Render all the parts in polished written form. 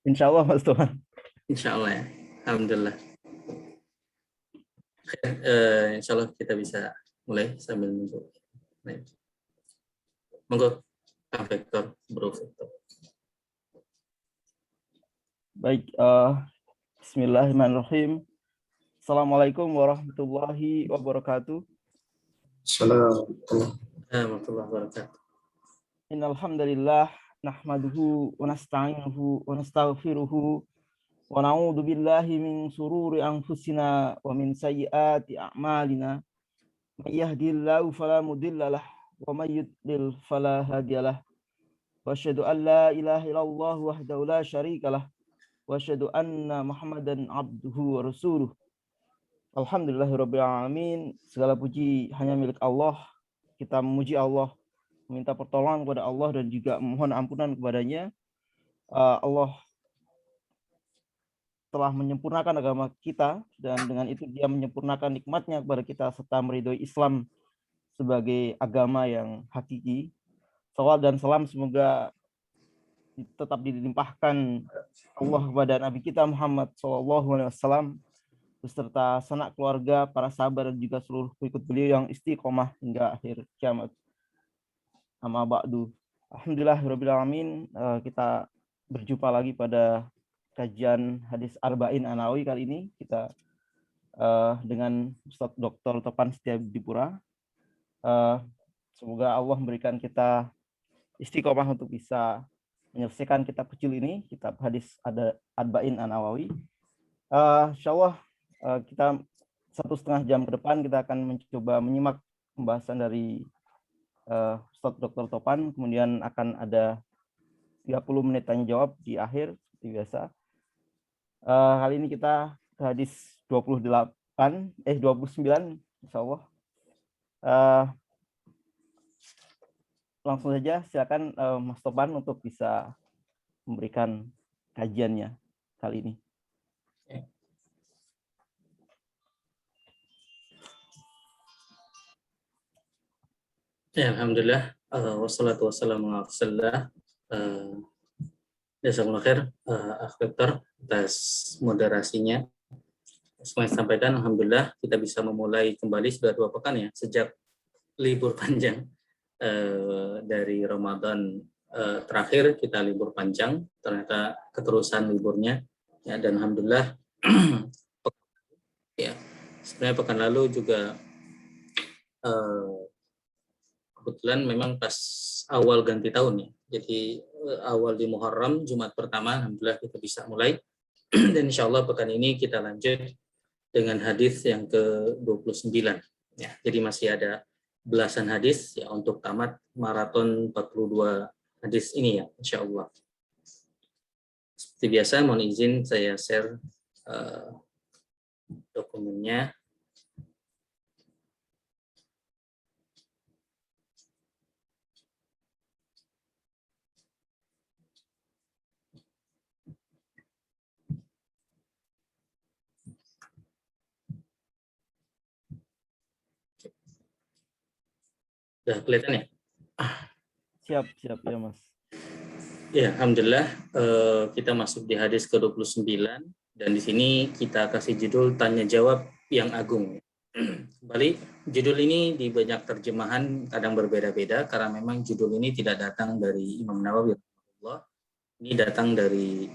Insya Allah Mas Tuhan. Insya Allah ya. Alhamdulillah. Insya Allah kita bisa mulai sambil menunggu. Monggo, Kang Victor, Bro Victor. Baik, Bismillahirrahmanirrahim. Assalamualaikum warahmatullahi wabarakatuh. Assalamualaikum warahmatullahi wabarakatuh. Innal hamdalillah nahmaduhu wa nasta'inuhu wa nastaghfiruhu wa na'udzu billahi min sururi anfusina wa min sayyiati a'malina. May yahdihillahu fala mudhillalah wa may yudlil fala hadiyalah. Wa asyhadu an la ilaha illallah wahdahu la syarikalah wa asyhadu anna Muhammadan abduhu wa rasuluh. Alhamdulillahirabbil alamin. Segala puji hanya milik Allah. Kita memuji Allah, meminta pertolongan kepada Allah dan juga memohon ampunan kepadanya. Allah telah menyempurnakan agama kita dan dengan itu Dia menyempurnakan nikmatnya kepada kita serta meridhoi Islam sebagai agama yang hakiki. Salawat dan salam semoga tetap dilimpahkan Allah kepada Nabi kita Muhammad SAW beserta sanak keluarga, para sahabat dan juga seluruh pengikut beliau yang istiqomah hingga akhir kiamat. Amma ba'du. Alhamdulillahirabbil alamin. Kita berjumpa lagi pada kajian hadis Arba'in An-Nawawi kali ini. Kita dengan Ustaz Dr. Topan Setiabudipura. Semoga Allah memberikan kita istiqomah untuk bisa menyelesaikan kitab kecil ini, kitab hadis Arba'in An-Nawawi. Insyaallah kita 1,5 jam ke depan kita akan mencoba menyimak pembahasan dari Ustaz Dr. Topan, kemudian akan ada 30 menit tanya jawab di akhir seperti biasa. Kali ini kita ke hadis 29 insyaallah. Langsung saja silakan Mas Topan untuk bisa memberikan kajiannya kali ini. Ya, alhamdulillah. Wassalatu wassalamu ala Rasulillah. Jazakumullah khair, Victor, atas moderasinya. Semuanya sampaikan, alhamdulillah kita bisa memulai kembali sudah 2 pekan ya sejak libur panjang. Dari Ramadan terakhir kita libur panjang, ternyata keterusan liburnya ya, dan alhamdulillah ya sebenarnya pekan lalu juga kebetulan memang pas awal ganti tahun ya, jadi awal di Muharram, Jumat pertama, alhamdulillah kita bisa mulai. Dan insya Allah pekan ini kita lanjut dengan hadis yang ke-29 ya, jadi masih ada belasan hadis ya untuk tamat maraton 42 hadis ini ya, insya Allah. Seperti biasa, mohon izin saya share dokumennya. Sudah kelihatan ya? Siap ya Mas. Ya, alhamdulillah kita masuk di hadis ke-29 dan di sini kita kasih judul tanya jawab yang agung. Kembali, judul ini di banyak terjemahan kadang berbeda-beda karena memang judul ini tidak datang dari Imam Nawawi. Ini datang dari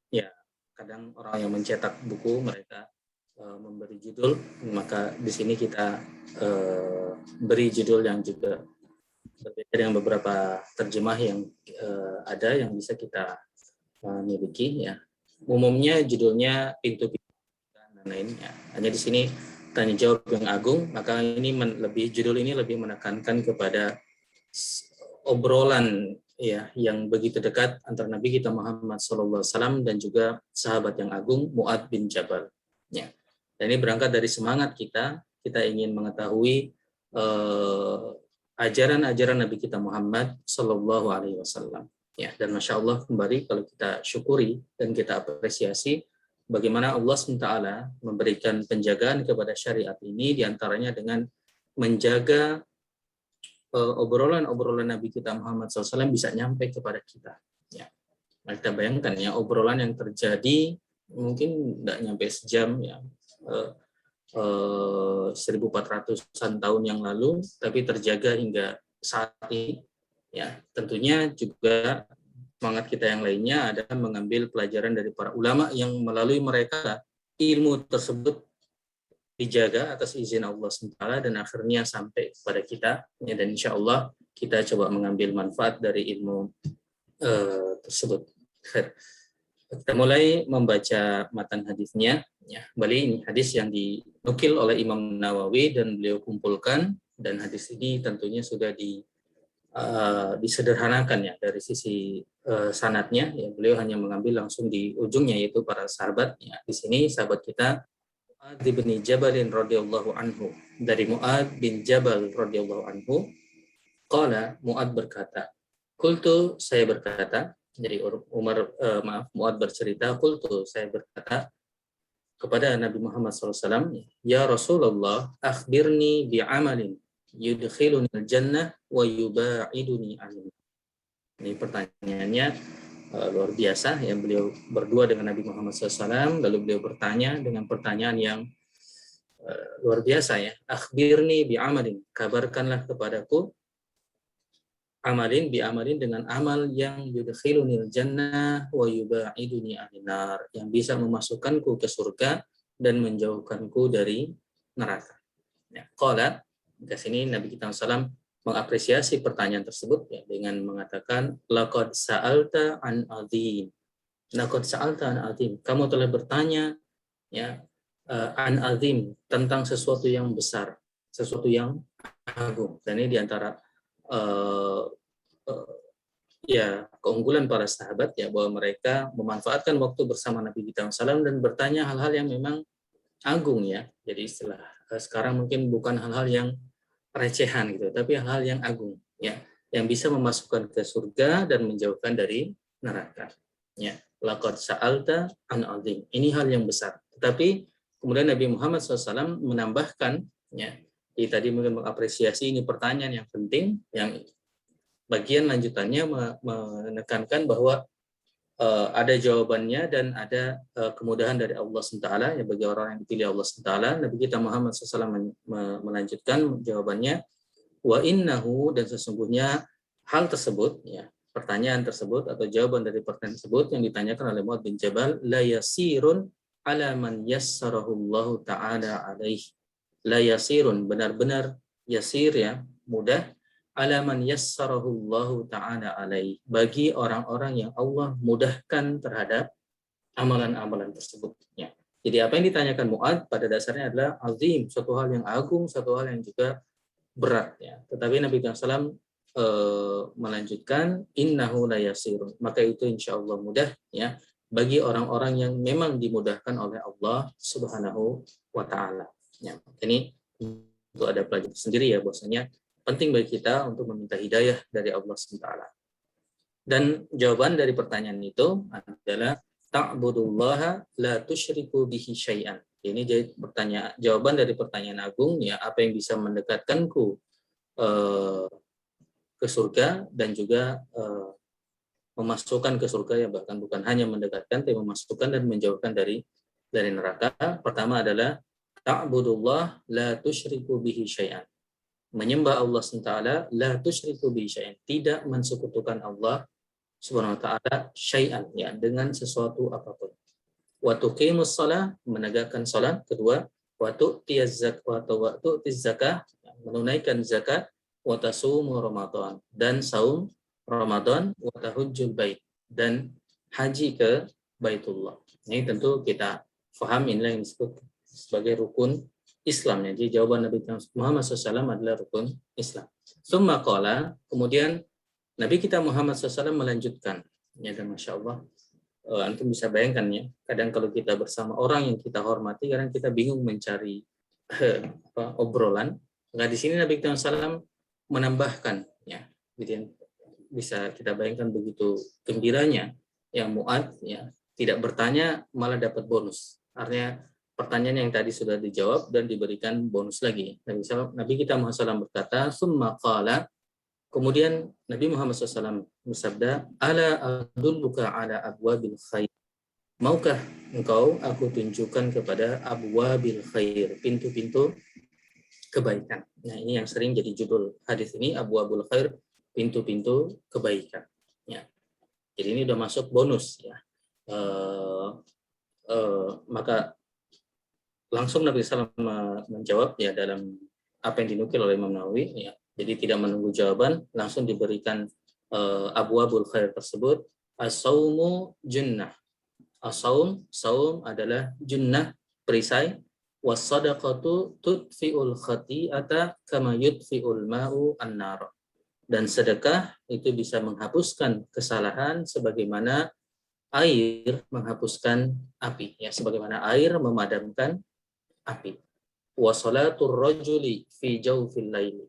ya kadang orang yang mencetak buku mereka memberi judul, maka di sini kita beri judul yang juga berbeda dengan beberapa terjemah yang ada yang bisa kita miliki ya. Umumnya judulnya pintu-pintu dan lainnya. Hanya di sini tanya jawab yang agung, maka ini judul ini lebih menekankan kepada obrolan ya yang begitu dekat antara Nabi kita Muhammad SAW dan juga sahabat yang agung Mu'adz bin Jabal. Ya. Dan ini berangkat dari semangat kita ingin mengetahui ajaran-ajaran Nabi kita Muhammad Sallallahu Alaihi Wasallam. Ya, dan masya Allah kembali kalau kita syukuri dan kita apresiasi bagaimana Allah SWT memberikan penjagaan kepada syariat ini, diantaranya dengan menjaga obrolan-obrolan Nabi kita Muhammad SAW bisa nyampe kepada kita. Ya. Nah, kita bayangkan ya, obrolan yang terjadi mungkin tidak nyampe sejam ya, 1400-an tahun yang lalu, tapi terjaga hingga saat ini. Ya, tentunya juga semangat kita yang lainnya adalah mengambil pelajaran dari para ulama yang melalui mereka ilmu tersebut dijaga atas izin Allah SWT dan akhirnya sampai kepada kita. Ya, dan insya Allah kita coba mengambil manfaat dari ilmu tersebut. Kita mulai membaca matan hadisnya. Ya, kembali ini hadis yang dinukil oleh Imam Nawawi dan beliau kumpulkan, dan hadis ini tentunya sudah disederhanakan ya dari sisi sanadnya. Ya, beliau hanya mengambil langsung di ujungnya, yaitu para sahabat. Ya, di sini sahabat kita Mu'ad bin Jabal radhiyallahu anhu, dari Mu'ad bin Jabal radhiyallahu anhu, qala, Mu'ad berkata, qultu, saya berkata, jadi Mu'ad bercerita, qultu, saya berkata kepada Nabi Muhammad SAW, ya Rasulullah, akhbirni bi'amalin yudkhiluni al-jannah wa yuba'iduni anil. Ini pertanyaannya luar biasa, yang beliau berdua dengan Nabi Muhammad SAW, lalu beliau bertanya dengan pertanyaan yang luar biasa ya. Akhbirni bi'amalin, kabarkanlah kepadaku amalin dengan amal yang yudkhilunil jannah wa yuba'iduni anin-nar, yang bisa memasukkanku ke surga dan menjauhkanku dari neraka. Ya, qala, di sini Nabi kita SAW mengapresiasi pertanyaan tersebut ya, dengan mengatakan laqad sa'alta an azim. Laqad sa'alta an azim. Kamu telah bertanya ya an azim, tentang sesuatu yang besar, sesuatu yang agung. Dan ini diantara ya keunggulan para sahabat ya, bahwa mereka memanfaatkan waktu bersama Nabi kita SAW dan bertanya hal-hal yang memang agung ya. Jadi istilah sekarang mungkin bukan hal-hal yang recehan gitu, tapi hal-hal yang agung ya, yang bisa memasukkan ke surga dan menjauhkan dari neraka. Ya, laqad sa'alta an azim. Ini hal yang besar. Tetapi kemudian Nabi Muhammad SAW menambahkan ya, tadi mungkin mengapresiasi ini pertanyaan yang penting, yang bagian lanjutannya menekankan bahwa ada jawabannya dan ada kemudahan dari Allah SWT ya, bagi orang yang dipilih Allah SWT. Nabi kita Muhammad SAW melanjutkan jawabannya, wa innahu, dan sesungguhnya hal tersebut ya, pertanyaan tersebut atau jawaban dari pertanyaan tersebut yang ditanyakan oleh Mu'ad bin Jabal, la yasirun ala man yassarahu Allah ta'ala alaih. La yasirun, benar-benar yasir ya, mudah, ala man yassarahu Allah ta'ala alaih, bagi orang-orang yang Allah mudahkan terhadap amalan-amalan tersebut ya. Jadi apa yang ditanyakan Mu'ad pada dasarnya adalah azim, suatu hal yang agung, suatu hal yang juga berat ya. Tetapi Nabi SAW melanjutkan innahu la yasirun, maka itu insyaallah mudah ya, bagi orang-orang yang memang dimudahkan oleh Allah Subhanahu wa taala. Ya, ini itu ada pelajaran sendiri ya, bahwasanya penting bagi kita untuk meminta hidayah dari Allah SWT. Dan jawaban dari pertanyaan itu adalah ta'budullaha la tusyriku bihi syai'an. Ini jadi jawaban dari pertanyaan agung ya, apa yang bisa mendekatkanku ke surga dan juga memasukkan ke surga ya, bahkan bukan hanya mendekatkan tapi memasukkan dan menjauhkan dari neraka. Pertama adalah ta'budullah la tusyriku bihi syai'an. Menyembah Allah SWT, la tusyriku bihi syai'an, tidak mensekutukan Allah Subhanahu wa taala syai'an ya, dengan sesuatu apapun. Wa tuqimus shalah, menegakkan salat. Kedua, wa tu'tiyaz zakah, wa tu'tiz zakah, menunaikan zakat. Wa tasumu Ramadan, dan saum Ramadan. Wa tahujjul bait, dan haji ke Baitullah. Ini tentu kita faham, inilah yang disebut sebagai rukun Islam. Jadi jawaban Nabi Muhammad SAW adalah rukun Islam. Summa qala, kemudian Nabi kita Muhammad SAW melanjutkan ya, dan Masya Allah, antum bisa bayangkan ya, kadang kalau kita bersama orang yang kita hormati, kadang kita bingung mencari obrolan. Nah, di sini Nabi kita SAW menambahkan ya, gitu, bisa kita bayangkan begitu gembiranya yang Mu'ad ya, tidak bertanya malah dapat bonus. Artinya pertanyaan yang tadi sudah dijawab dan diberikan bonus lagi. Nabi kita Muhammad SAW berkata, summa qala, Kemudian Nabi Muhammad SAW bersabda, ala adulluka ala abwabil khair. Maukah engkau aku tunjukkan kepada abwabil khair, pintu-pintu kebaikan. Nah, ini yang sering jadi judul hadis ini, abwabul khair, pintu-pintu kebaikan. Ya. Jadi ini udah masuk bonus ya. Maka langsung Nabi SAW menjawab ya dalam apa yang dinukil oleh Imam Nawawi ya. Jadi tidak menunggu jawaban, langsung diberikan abwabul khair tersebut. As-saumu junnah. As-saum, saum adalah junnah, perisai. Was-sadaqatu tudfi'ul khati'ata kama yudfi'ul ma'u an-nar. Dan sedekah itu bisa menghapuskan kesalahan sebagaimana air menghapuskan api, ya, sebagaimana air memadamkan api. Wa salatur rajuli fi jawfil laili.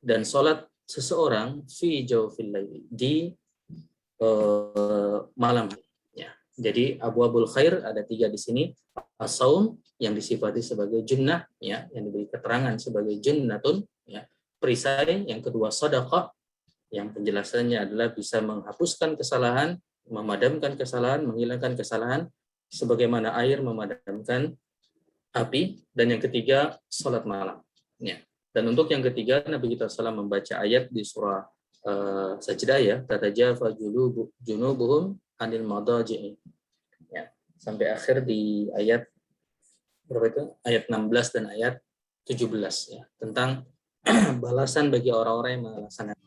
Dan salat seseorang fi jawfil laili, di malam hari. Ya. Jadi abwabul khair ada 3 di sini. As-saum yang disifati sebagai junnah, ya, yang diberi keterangan sebagai junnatun, ya, perisai. Yang kedua sedekah, yang penjelasannya adalah bisa menghapuskan kesalahan, memadamkan kesalahan, menghilangkan kesalahan sebagaimana air memadamkan api. Dan yang ketiga salat malam, ya. Dan untuk yang ketiga Nabi kita SAW membaca ayat di surah Sajdah, ya, tatajafa junubuhum anil madaji'i, ya, sampai akhir di ayat berapa itu? Ayat 16 dan ayat 17, ya, tentang balasan bagi orang-orang yang melaksanakan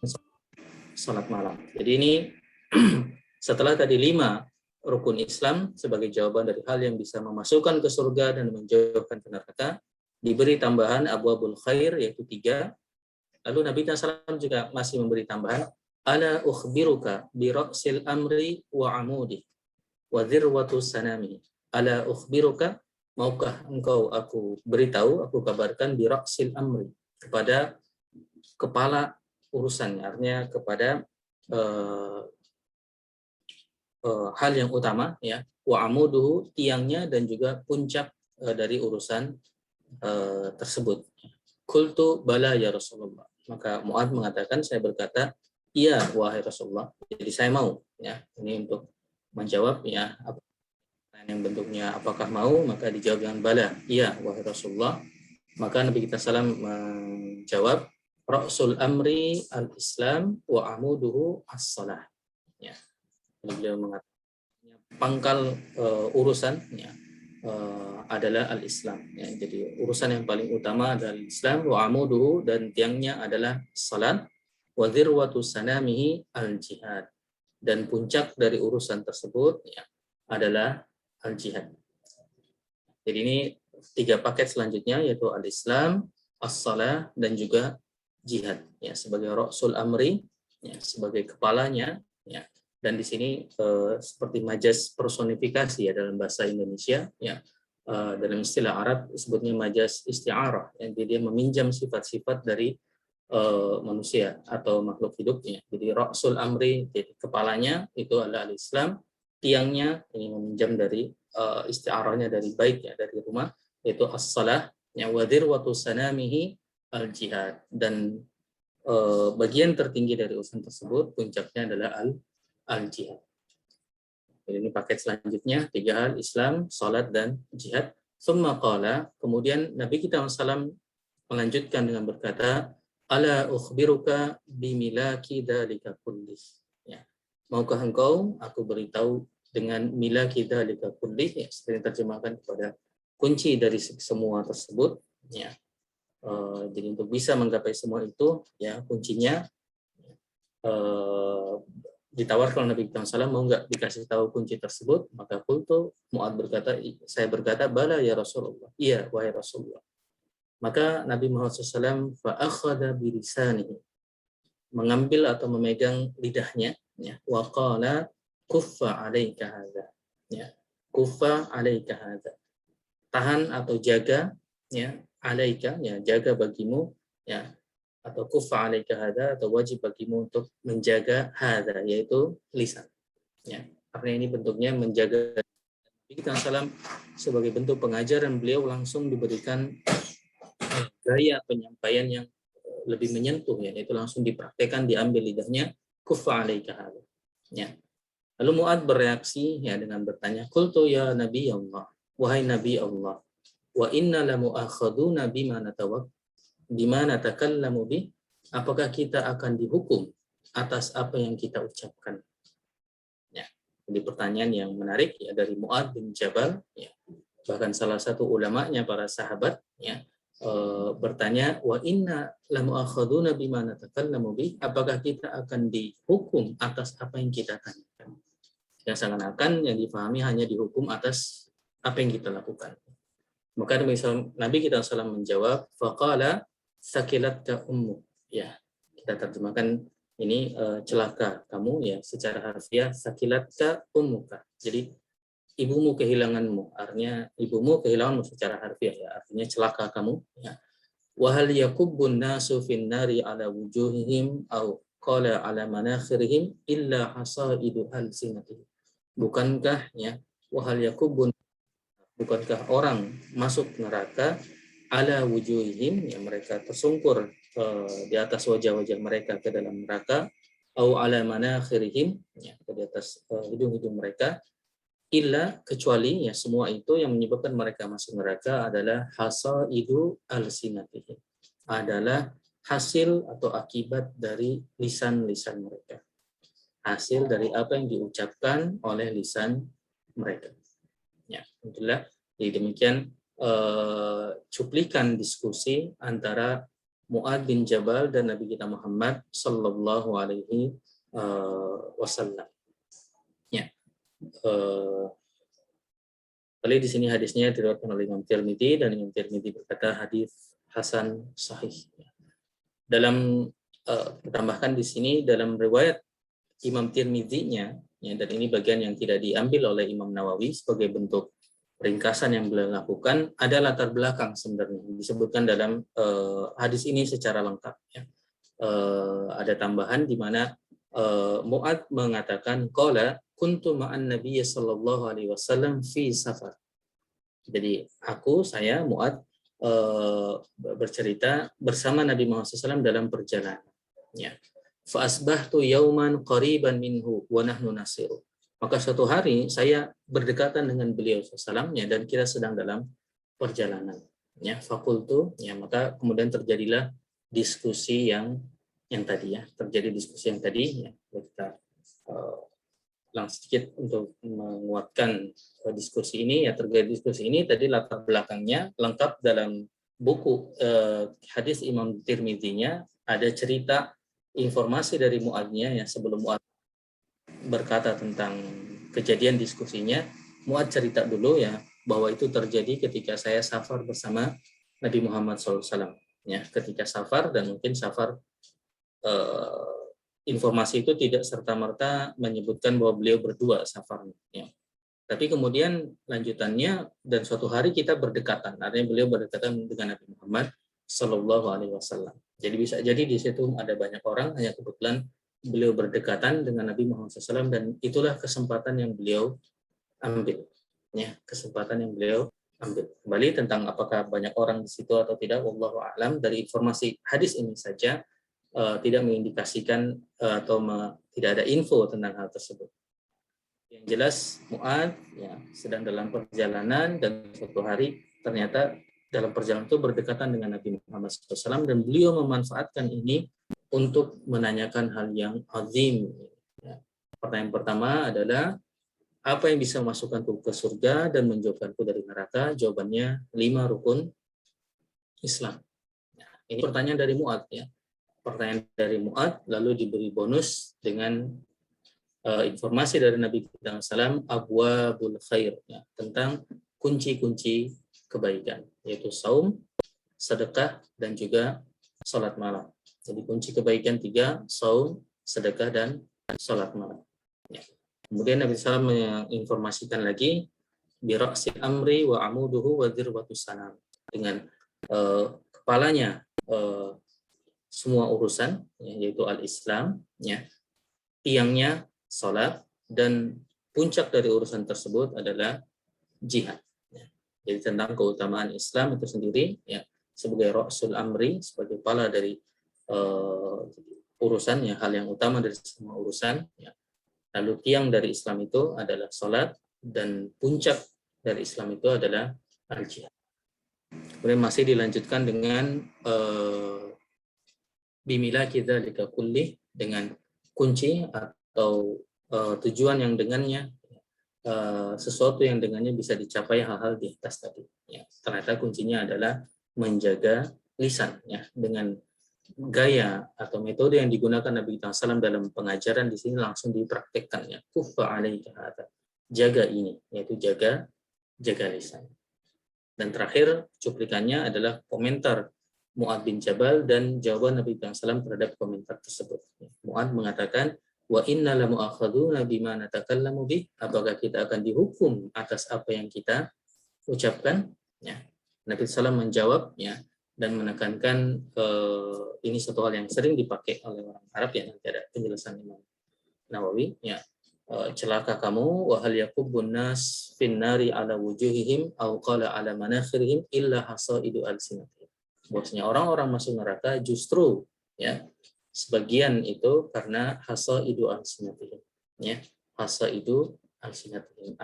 salat malam. Jadi ini setelah tadi 5 rukun Islam sebagai jawaban dari hal yang bisa memasukkan ke surga dan menjauhkan ke neraka, diberi tambahan abwabul khair yaitu 3. Lalu Nabi SAW juga masih memberi tambahan, ala ukhbiruka bi ra'sil amri wa amudi wa dzirwatu sanami. Ala ukhbiruka, maukah engkau aku beritahu, aku kabarkan, bi ra'sil amri, kepada kepala urusan, artinya kepada hal yang utama, ya, wa amuduhu, tiangnya, dan juga puncak dari urusan tersebut. Qultu bala ya Rasulullah. Maka Mu'adz mengatakan, saya berkata, iya wahai Rasulullah. Jadi saya mau, ya. Ini untuk menjawab, ya, apa yang bentuknya apakah mau, maka dijawab dengan bala, iya wahai Rasulullah. Maka Nabi kita SAW menjawab, ra'sul amri al-Islam wa amuduhu as-salah. Ya. Beliau mengatakan pangkal urusan, ya, adalah al-Islam, ya. Jadi urusan yang paling utama adalah Islam, wa amuduhu, dan tiangnya adalah salat, wa dzirwatu sanamihi al-jihad, dan puncak dari urusan tersebut, ya, adalah al-jihad. Jadi ini 3 paket selanjutnya, yaitu al-Islam, as-salah, dan juga jihad, ya, sebagai ra'sul amri, ya, sebagai kepalanya, ya. Dan di sini seperti majas personifikasi, ya, dalam bahasa Indonesia, ya, dalam istilah Arab sebutnya majas isti'arah, yang dia meminjam sifat-sifat dari manusia atau makhluk hidupnya. Jadi ra'sul amri, jadi kepalanya itu adalah al-Islam, tiangnya ini meminjam dari isti'arahnya dari bait, ya, dari rumah, yaitu as-salah, ya, wa dzirwatu sanamihi al-jihad, dan bagian tertinggi dari urusan tersebut, puncaknya adalah al-jihad. Jadi ini paket selanjutnya, 3 hal, Islam, salat, dan jihad. Tsumma qala, kemudian Nabi kita SAW melanjutkan dengan berkata, ala ukhbiruka bimilaki dzalika kullih. Ya. Maukah engkau aku beritahu dengan milaki dzalika kullih, ya, sering terjemahkan kepada kunci dari semua tersebut, ya. Jadi untuk bisa menggapai semua itu, ya, kuncinya ditawarkan Nabi SAW, mau nggak dikasih tahu kunci tersebut? Maka qultu, Mu'adz berkata, saya berkata, bala ya Rasulullah, iya wahai Rasulullah. Maka Nabi Muhammad SAW fa'akhadha bilisanihi, mengambil atau memegang lidahnya, ya, wa qala kuffa alaika hadza, ya, kuffa alaika hadza, tahan atau jaga, ya, alaika, ya, jaga bagimu, ya, atau kuffa alaika hadza, atau wajib bagimu untuk menjaga hadza, yaitu lisan, ya. Karena ini bentuknya menjaga. Nabi kita SAW sebagai bentuk pengajaran, beliau langsung diberikan gaya penyampaian yang lebih menyentuh ya, itu langsung dipraktekkan, diambil lidahnya, kuffa alaika hadza. Ya. Lalu Mu'adz bereaksi ya dengan bertanya, qultu ya Nabi Allah, wahai Nabi Allah, wa inna lamu'akhaduna bima natakallamu bi, apakah kita akan dihukum atas apa yang kita ucapkan? Ya. Jadi pertanyaan yang menarik ya dari Mu'adz bin Jabal ya. Bahkan salah satu ulamanya para sahabat ya bertanya, wa inna lamu'akhaduna bima natakallamu bi, apakah kita akan dihukum atas apa yang kita tanyakan? Yang seakan-akan yang difahami hanya dihukum atas apa yang kita lakukan. Maka Nabi kita SAW menjawab, faqala sakilatka ummuk. Ya, kita terjemahkan ini celaka kamu ya, secara harfiah sakilatka ummuka. Jadi ibumu kehilanganmu, artinya ibumu kehilanganmu secara harfiah ya, artinya celaka kamu ya. Wa hal yakubbun nasu fin nari ala wujuhihim au qala ala manakhirihim illa hasaidu alsinatihim. Bukankah ya, wa hal yakubbun, bukankah orang masuk neraka ala wujuhihim, yang mereka tersungkur di atas wajah-wajah mereka ke dalam neraka, au ala manakhirihim, ya, di atas hidung-hidung mereka, illa, kecuali ya semua itu yang menyebabkan mereka masuk neraka adalah hasaidu alsinatihim, adalah hasil atau akibat dari lisan-lisan mereka, hasil dari apa yang diucapkan oleh lisan mereka. Ya, alhamdulillah. Jadi demikian cuplikan diskusi antara Mu'adz bin Jabal dan Nabi kita Muhammad sallallahu alaihi wasallam. Ya. Kali di sini hadisnya diriwayatkan oleh Imam Tirmidzi, dan Imam Tirmidzi berkata hadis hasan sahih. Dalam ditambahkan di sini dalam riwayat Imam Tirmidzi-nya ya, dan ini bagian yang tidak diambil oleh Imam Nawawi sebagai bentuk ringkasan yang beliau lakukan, ada latar belakang sebenarnya disebutkan dalam hadis ini secara lengkap ya. Ada tambahan di mana Mu'adz mengatakan qala kuntu ma'an nabiyyi sallallahu alaihi wasallam fi safar. Jadi saya Mu'adz bercerita bersama Nabi Muhammad SAW dalam perjalanan ya. Fa asbahtu yauman qariban minhu wa nahnu nasiru. Maka suatu hari saya berdekatan dengan beliau SAW dan kita sedang dalam perjalanan ya. Fakultu ya, maka kemudian terjadilah diskusi yang tadi ya, terjadi diskusi yang tadi ya. Kita ulang sedikit untuk menguatkan diskusi ini ya. Terjadi diskusi ini tadi latar belakangnya lengkap dalam buku hadis Imam Tirmidzi-nya, ada cerita informasi dari Mu'adznya ya. Sebelum Mu'adz berkata tentang kejadian diskusinya, Mu'adz cerita dulu ya bahwa itu terjadi ketika saya safar bersama Nabi Muhammad SAW ya, ketika safar, dan mungkin safar informasi itu tidak serta-merta menyebutkan bahwa beliau berdua safarnya ya. Tapi kemudian lanjutannya, dan suatu hari kita berdekatan, artinya beliau berdekatan dengan Nabi Muhammad Sallallahu Alaihi Wasallam. Jadi bisa jadi di situ ada banyak orang, hanya kebetulan beliau berdekatan dengan Nabi Muhammad SAW, dan itulah kesempatan yang beliau ambil ya, kesempatan yang beliau ambil. Kembali tentang apakah banyak orang di situ atau tidak, wallahu a'lam, dari informasi hadis ini saja tidak mengindikasikan atau tidak ada info tentang hal tersebut. Yang jelas Mu'adz ya sedang dalam perjalanan, dan suatu hari ternyata dalam perjalanan itu berdekatan dengan Nabi Muhammad SAW, dan beliau memanfaatkan ini untuk menanyakan hal yang azim. Ya. Pertanyaan pertama adalah, apa yang bisa memasukkanku ke surga dan menjauhkanku dari neraka? Jawabannya 5 rukun Islam. Nah, ini pertanyaan dari Mu'adz ya. Pertanyaan dari Mu'adz lalu diberi bonus dengan informasi dari Nabi kita SAW, abwabul khair ya, tentang kunci-kunci kebaikan, yaitu saum, sedekah, dan juga salat malam. Jadi kunci kebaikan 3, saum, sedekah, dan salat malam. Ya. Kemudian Nabi SAW menginformasikan lagi, bira'sil amri wa amuduhu wa dzirwatus sanam, dengan kepalanya semua urusan ya, yaitu al-Islam ya, tiangnya salat, dan puncak dari urusan tersebut adalah jihad ya. Jadi tentang keutamaan Islam itu sendiri ya, sebagai ra'sul amri, sebagai kepala dari urusannya, hal yang utama dari semua urusan. Ya. Lalu tiang dari Islam itu adalah sholat, dan puncak dari Islam itu adalah al-jihad. Kemudian masih dilanjutkan dengan bimilaki dzalika kullih, dengan kunci atau tujuan yang dengannya sesuatu yang dengannya bisa dicapai hal-hal di atas tadi. Ya, ternyata kuncinya adalah menjaga lisan, ya, dengan gaya atau metode yang digunakan Nabi SAW dalam pengajaran di sini langsung dipraktekkannya. Kuffa alaika hadza, jaga ini, yaitu jaga lisan. Dan terakhir cuplikannya adalah komentar Mu'adz bin Jabal dan jawaban Nabi SAW terhadap komentar tersebut. Mu'adz mengatakan, wa inna la mu'akhaduna bima natakallamu bih, apakah kita akan dihukum atas apa yang kita ucapkan? Ya. Nabi SAW menjawab, ya, dan menekankan ini satu hal yang sering dipakai oleh orang Arab, ya, nanti ada penjelasan Imam Nawawi, ya. Celaka kamu, wa hal yakubbun nas finnari ala wujuhihim aw qala ala manakhirihim illa hasaidu alsinatihim. Bahwasanya orang-orang masuk neraka justru, ya, sebagian itu karena hasaidu alsinatihim, ya, hasaidu alsinatihim.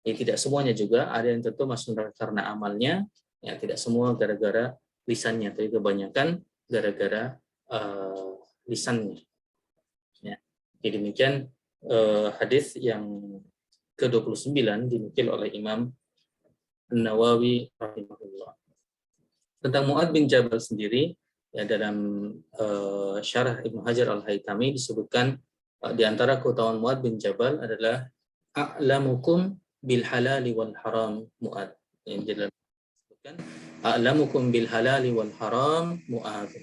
Ya, tidak semuanya juga, ada yang tentu masuk neraka karena amalnya, ya, tidak semua gara-gara lisannya, tapi kebanyakan gara-gara lisannya. Ya. Jadi demikian hadis yang ke-29 dinukil oleh Imam Nawawi rahimahullah. Tentang Mu'adz bin Jabal sendiri, ya, dalam syarah Ibnu Hajar Al-Haytami disebutkan di antara keutamaan Mu'adz bin Jabal adalah a'lamukum bil halali wal haram Mu'adz. Yang dalam disebutkan a'lamukum bil halali wal haram Mu'adz.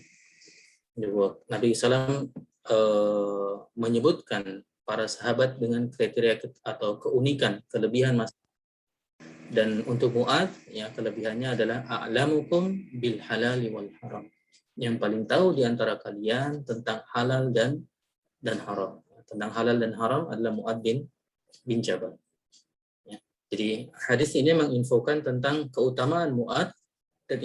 Nabi SAW menyebutkan para sahabat dengan kriteria atau keunikan, kelebihan masing. Dan untuk Mu'adz, ya, kelebihannya adalah a'lamukum bil halali wal haram. Yang paling tahu di antara kalian tentang halal dan haram. Tentang halal dan haram adalah Mu'adz bin Jabal. Ya. Jadi hadis ini menginfokan tentang keutamaan Mu'adz, dan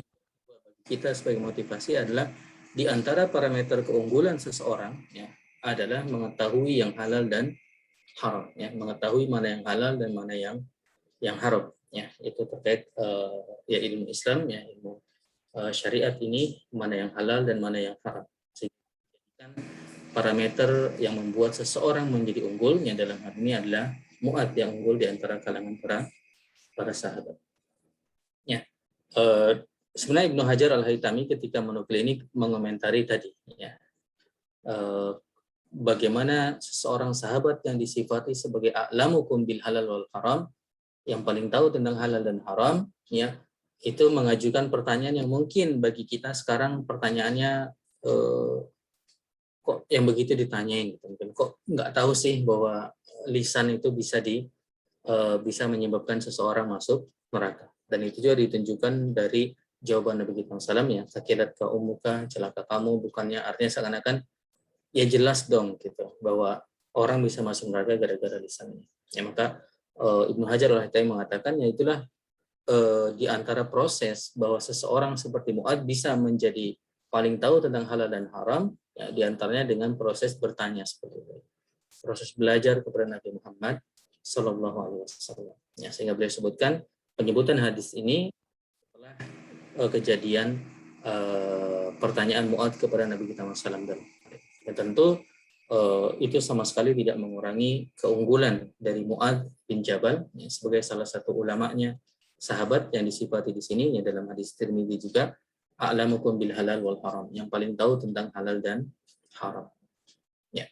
kita sebagai motivasi adalah di antara parameter keunggulan seseorang, ya, adalah mengetahui yang halal dan haram, ya, mengetahui mana yang halal dan mana yang haram, ya, itu terkait ya, ilmu Islam, ya, ilmu syariat ini, mana yang halal dan mana yang haram. Sehingga parameter yang membuat seseorang menjadi unggulnya dalam hal ini adalah Mu'adz yang unggul di antara kalangan para sahabat. Ya, sebenarnya Ibnu Hajar Al-Haytami ketika menukil ini mengomentari tadi, ya, bagaimana seseorang sahabat yang disifati sebagai a'lamukum bil halal wal haram, yang paling tahu tentang halal dan haram, ya, itu mengajukan pertanyaan yang mungkin bagi kita sekarang pertanyaannya kok yang begitu ditanyain, mungkin kok nggak tahu sih bahwa lisan itu bisa menyebabkan seseorang masuk neraka. Dan itu juga ditunjukkan dari jawaban Nabi kita SAW, ya, sakilat ka ummuka, celaka kamu, bukannya artinya seakan-akan ya jelas dong gitu bahwa orang bisa masuk neraka gara-gara lisannya. Ya, maka Ibnu Hajar Al-Haytami mengatakan, ya, itulah di antara proses bahwa seseorang seperti Mu'adz bisa menjadi paling tahu tentang halal dan haram, ya, di antaranya dengan proses bertanya seperti itu. Proses belajar kepada Nabi Muhammad Sallallahu Alaihi Wasallam. Ya, sehingga beliau sebutkan penyebutan hadis ini setelah kejadian pertanyaan Mu'adz kepada Nabi kita SAW. Dan tentu itu sama sekali tidak mengurangi keunggulan dari Mu'adz bin Jabal, ya, sebagai salah satu ulamanya sahabat yang disifati di sini, ya, dalam hadis Tirmidzi juga a'lamukum bil halal wal haram, yang paling tahu tentang halal dan haram. Ya.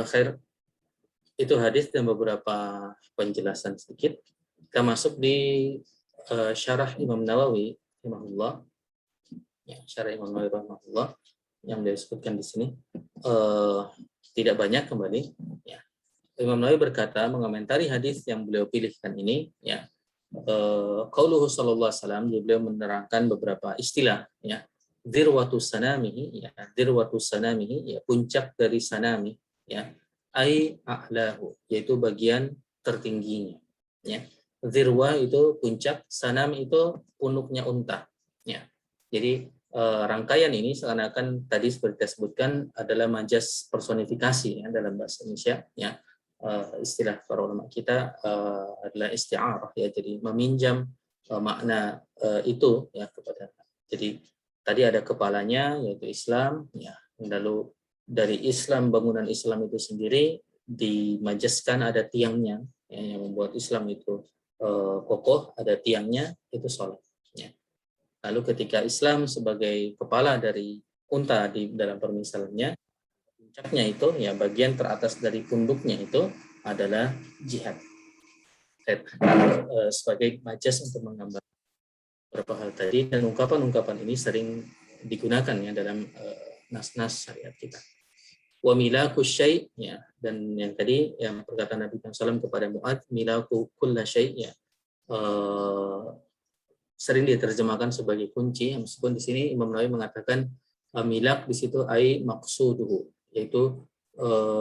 Khair, itu hadis dan beberapa penjelasan sedikit. Kita masuk di syarah Imam Nawawi rahimahullah, ya, syarah Imam Nawawi rahimahullah yang disebutkan di sini tidak banyak kembali, ya. Imam Nawawi berkata mengomentari hadis yang beliau pilihkan ini, ya, qauluhu sallallahu alaihi wasallam, beliau menerangkan beberapa istilah, ya, dzirwatus sanamihi, ya, dzirwatus sanamihi, ya, puncak dari sanami, ya, ai a'lahu, yaitu bagian tertingginya, ya. Dzirwa itu puncak, sanam itu punuknya unta, ya. Jadi rangkaian ini seakan-akan tadi seperti saya sebutkan adalah majas personifikasi ya, dalam bahasa Indonesia ya. Istilah para ulama kita adalah isti'arah ya, jadi meminjam makna itu ya kepada. Jadi tadi ada kepalanya yaitu Islam ya, lalu dari Islam, bangunan Islam itu sendiri dimajaskan ada tiangnya ya, yang membuat Islam itu kokoh, ada tiangnya, itu sholat ya. Lalu ketika Islam sebagai kepala dari unta di dalam permisalannya, puncaknya itu ya, bagian teratas dari punduknya itu adalah jihad. Sebagai majas untuk menggambar beberapa hal tadi, dan ungkapan-ungkapan ini sering digunakan ya dalam nas-nas syariat kita. Wa milaku syai' ya, dan yang tadi yang perkataan Nabi SAW kepada Mu'adz, milaku kulla syai' ya, sering diterjemahkan sebagai kunci, meskipun di sini Imam Nawawi mengatakan milak di situ ai maqsuduhu, yaitu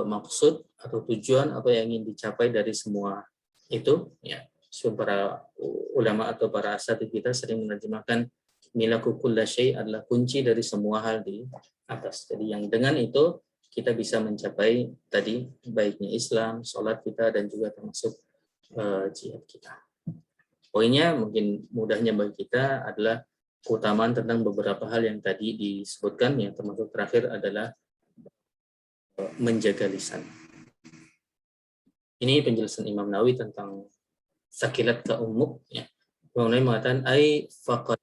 maksud atau tujuan apa yang ingin dicapai dari semua itu ya. So, para ulama atau para asatidz kita sering menerjemahkan milaku kulla syai' adalah kunci dari semua hal di atas. Jadi yang dengan itu kita bisa mencapai tadi baiknya Islam, sholat kita, dan juga termasuk jihad kita. Poinnya mungkin mudahnya bagi kita adalah keutamaan tentang beberapa hal yang tadi disebutkan, yang termasuk terakhir adalah menjaga lisan. Ini penjelasan Imam Nawawi tentang sakilat ka ummuk ya. Imam Nawawi mengatakan ai faqad.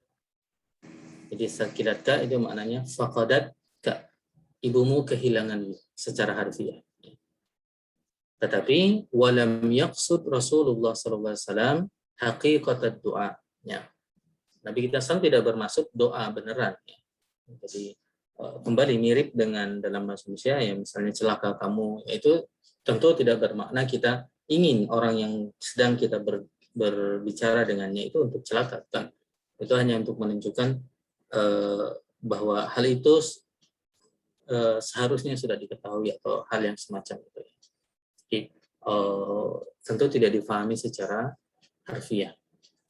Jadi sakilat ka itu maknanya faqadat ka, ibumu kehilangan secara harfiah. Tetapi walam yaqsud Rasulullah SAW haqiqatat doa ya. Nabi kita SAW tidak bermaksud doa beneran ya. Jadi kembali mirip dengan dalam bahasa Indonesia ya, misalnya celaka kamu, yaitu tentu tidak bermakna kita ingin orang yang sedang kita berbicara dengannya itu untuk celaka kan. Itu hanya untuk menunjukkan bahwa hal itu seharusnya sudah diketahui atau hal yang semacam itu ya. Jadi tentu tidak difahami secara harfiah.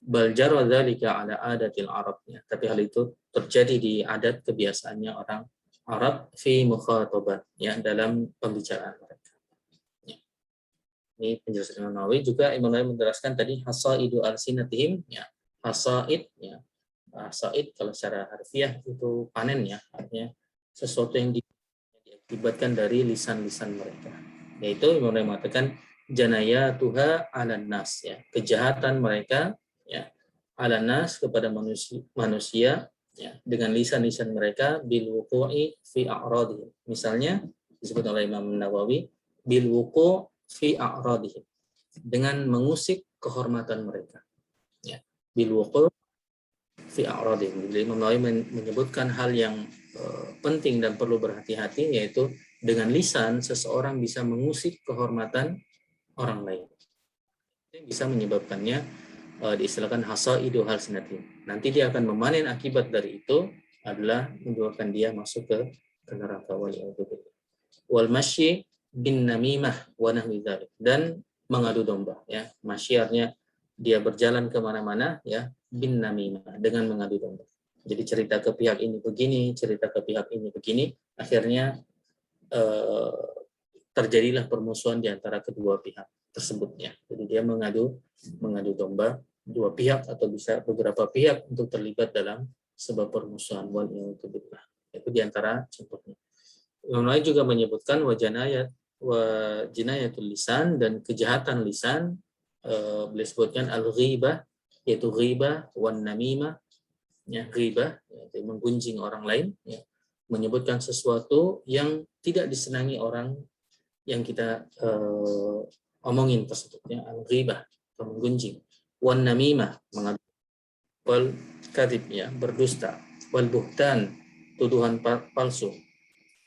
Bal jarra dzalika ala adatil Arabnya, tapi hal itu terjadi di adat kebiasaannya orang Arab fi mukhatabat ya, dalam pembicaraan mereka. Ya. Ini penjelasan Imam Nawawi. Juga Imam Nawawi menjelaskan tadi hasaidu alsinatihim ya, hasaid ya. Hasaid kalau secara harfiah itu panen ya, artinya sesuatu yang diakibatkan dari lisan-lisan mereka. Yaitu Imam Nawawi mengatakan janayatuha 'alan nas ya, kejahatan mereka ya, 'alan nas kepada manusia ya, dengan lisan-lisan mereka bil wuqu'i fi a'radihim. Misalnya disebut oleh Imam Nawawi bil wuqu' fi a'radihim, dengan mengusik kehormatan mereka ya, bil wuqu' fi a'radihim. Jadi Imam Nawawi menyebutkan hal yang penting dan perlu berhati-hati, yaitu dengan lisan seseorang bisa mengusik kehormatan orang lain. Itu bisa menyebabkannya diistilahkan hasaidu halsinatin. Nanti dia akan memanen akibat dari itu adalah menyebabkan dia masuk ke neraka wal masyi bin namimah wa nahwi dzalik, dan mengadu domba ya. Masyiarnya dia berjalan kemana-mana ya, bin namimah, dengan mengadu domba. Jadi cerita ke pihak ini begini, cerita ke pihak ini begini, akhirnya terjadilah permusuhan di antara kedua pihak tersebutnya. Jadi dia mengadu domba dua pihak atau bisa beberapa pihak untuk terlibat dalam sebuah permusuhan. Itu di antara contohnya. Imam Nawawi juga menyebutkan wa jinayatul lisan, dan kejahatan lisan beliau sebutkan al-ghibah, yaitu ghibah wan namimah ya, ghibah yaitu menggunjing orang lain ya, menyebutkan sesuatu yang tidak disenangi orang yang kita omongin tersebut ya, al-ghibah atau menggunjing, wan namimah mengadu, wal kadhib ya, berdusta, wal buhtan tuduhan palsu,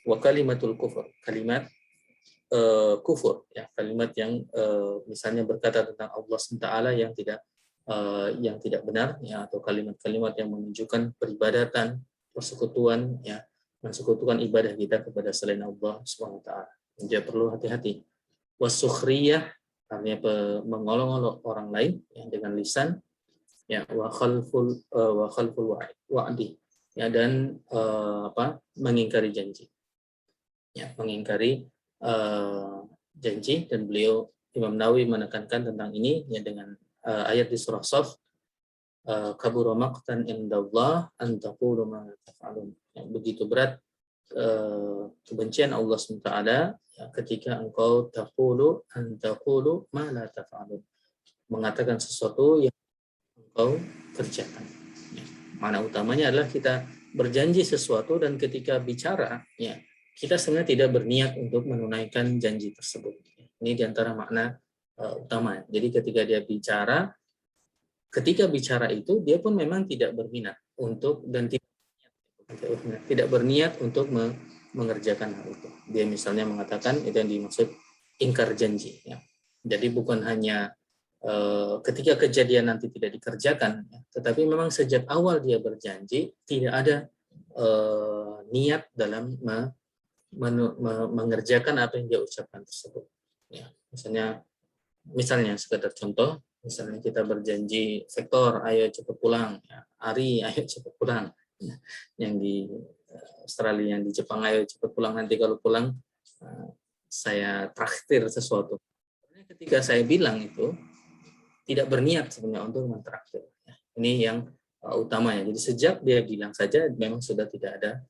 wa kalimatul kufur, kalimat kufur ya, kalimat yang misalnya berkata tentang Allah SWT yang tidak benar ya, atau kalimat-kalimat yang menunjukkan peribadatan, persekutuan ya, mensekutukan ibadah kita kepada selain Allah SWT. Dia perlu hati-hati. Wasukhriyah, artinya mengolok-olok orang lain ya, dengan lisan ya, wa khalful wa'di, ya, dan mengingkari janji, ya, mengingkari janji. Dan beliau Imam Nawawi menekankan tentang ini ya dengan ayat di surah Shaf, kabura maqtan indallah an taqulu ma la taf'alun. Begitu berat kebencian Allah SWT ya, ketika engkau taqulu an taqulu ma la taf'alun, mengatakan sesuatu yang engkau kerjakan. Ya. Mana utamanya adalah kita berjanji sesuatu dan ketika bicara ya kita sebenarnya tidak berniat untuk menunaikan janji tersebut. Ini diantara makna utama. Jadi ketika bicara itu dia pun memang tidak berminat untuk dan tidak berniat untuk mengerjakan hal itu. Dia misalnya mengatakan, itu yang dimaksud ingkar janji. Ya. Jadi bukan hanya ketika kejadian nanti tidak dikerjakan, ya, tetapi memang sejak awal dia berjanji tidak ada niat dalam mengerjakan apa yang dia ucapkan tersebut. Ya. Misalnya sekedar contoh, misalnya kita berjanji, Vektor, ayo cepat pulang. Ya. Ari, ayo cepat pulang. Ya. Yang di Australia, yang di Jepang, ayo cepat pulang, nanti kalau pulang saya traktir sesuatu. Ketika saya bilang itu tidak berniat sebenarnya untuk mentraktir. Ya. Ini yang utamanya. Jadi sejak dia bilang saja memang sudah tidak ada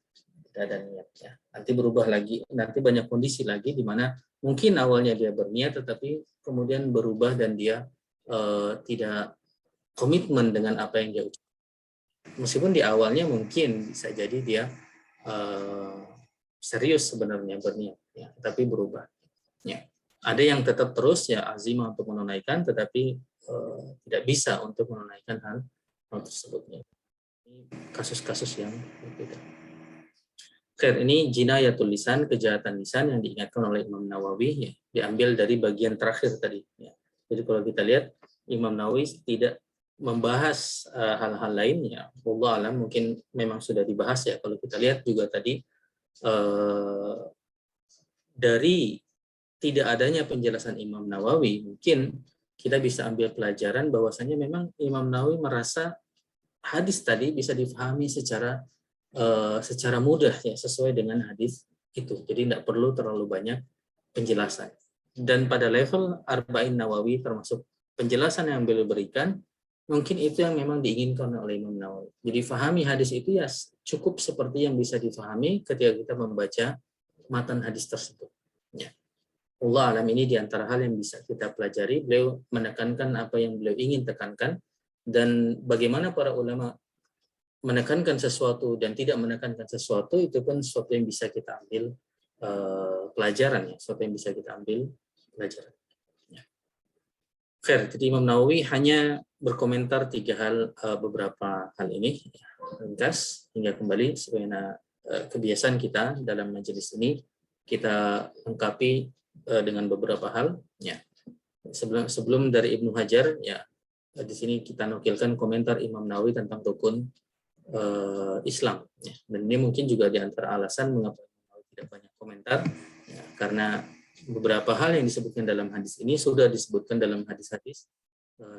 niat. Ya. Nanti berubah lagi, nanti banyak kondisi lagi di mana mungkin awalnya dia berniat tetapi kemudian berubah dan dia tidak komitmen dengan apa yang dia ucapkan. Meskipun di awalnya mungkin bisa jadi dia serius sebenarnya berniat, ya, tapi berubah. Ya. Ada yang tetap terus ya azimah untuk menunaikan, tetapi tidak bisa untuk menunaikan hal tersebut. Ini kasus-kasus yang berbeda. Ini jinayatul lisan, kejahatan lisan yang diingatkan oleh Imam Nawawi, ya, diambil dari bagian terakhir tadi. Ya. Jadi kalau kita lihat Imam Nawawi tidak membahas hal-hal lain, ya, Allah alam mungkin memang sudah dibahas ya. Kalau kita lihat juga tadi dari tidak adanya penjelasan Imam Nawawi, mungkin kita bisa ambil pelajaran bahwasanya memang Imam Nawawi merasa hadis tadi bisa difahami secara mudah ya, sesuai dengan hadis itu. Jadi tidak perlu terlalu banyak penjelasan. Dan pada level Arba'in Nawawi termasuk penjelasan yang beliau berikan, mungkin itu yang memang diinginkan oleh Imam Nawawi. Jadi fahami hadis itu ya cukup seperti yang bisa difahami ketika kita membaca matan hadis tersebut. Ya. Allah alam, ini diantara hal yang bisa kita pelajari. Beliau menekankan apa yang beliau ingin tekankan, dan bagaimana para ulama menekankan sesuatu dan tidak menekankan sesuatu, itu pun sesuatu yang bisa kita ambil pelajaran, ya, sesuatu yang bisa kita ambil pelajaran. Ya. Fair. Jadi Imam Nawawi hanya berkomentar beberapa hal ini, ya, ringkas hingga kembali sebagaimana kebiasaan kita dalam majelis ini, kita lengkapi dengan beberapa hal. Ya. Sebelum dari Ibnu Hajar, ya, di sini kita nukilkan komentar Imam Nawawi tentang rukun Islam. Ya. Dan ini mungkin juga di antara alasan mengapa tidak banyak komentar, ya, karena beberapa hal yang disebutkan dalam hadis ini sudah disebutkan dalam hadis-hadis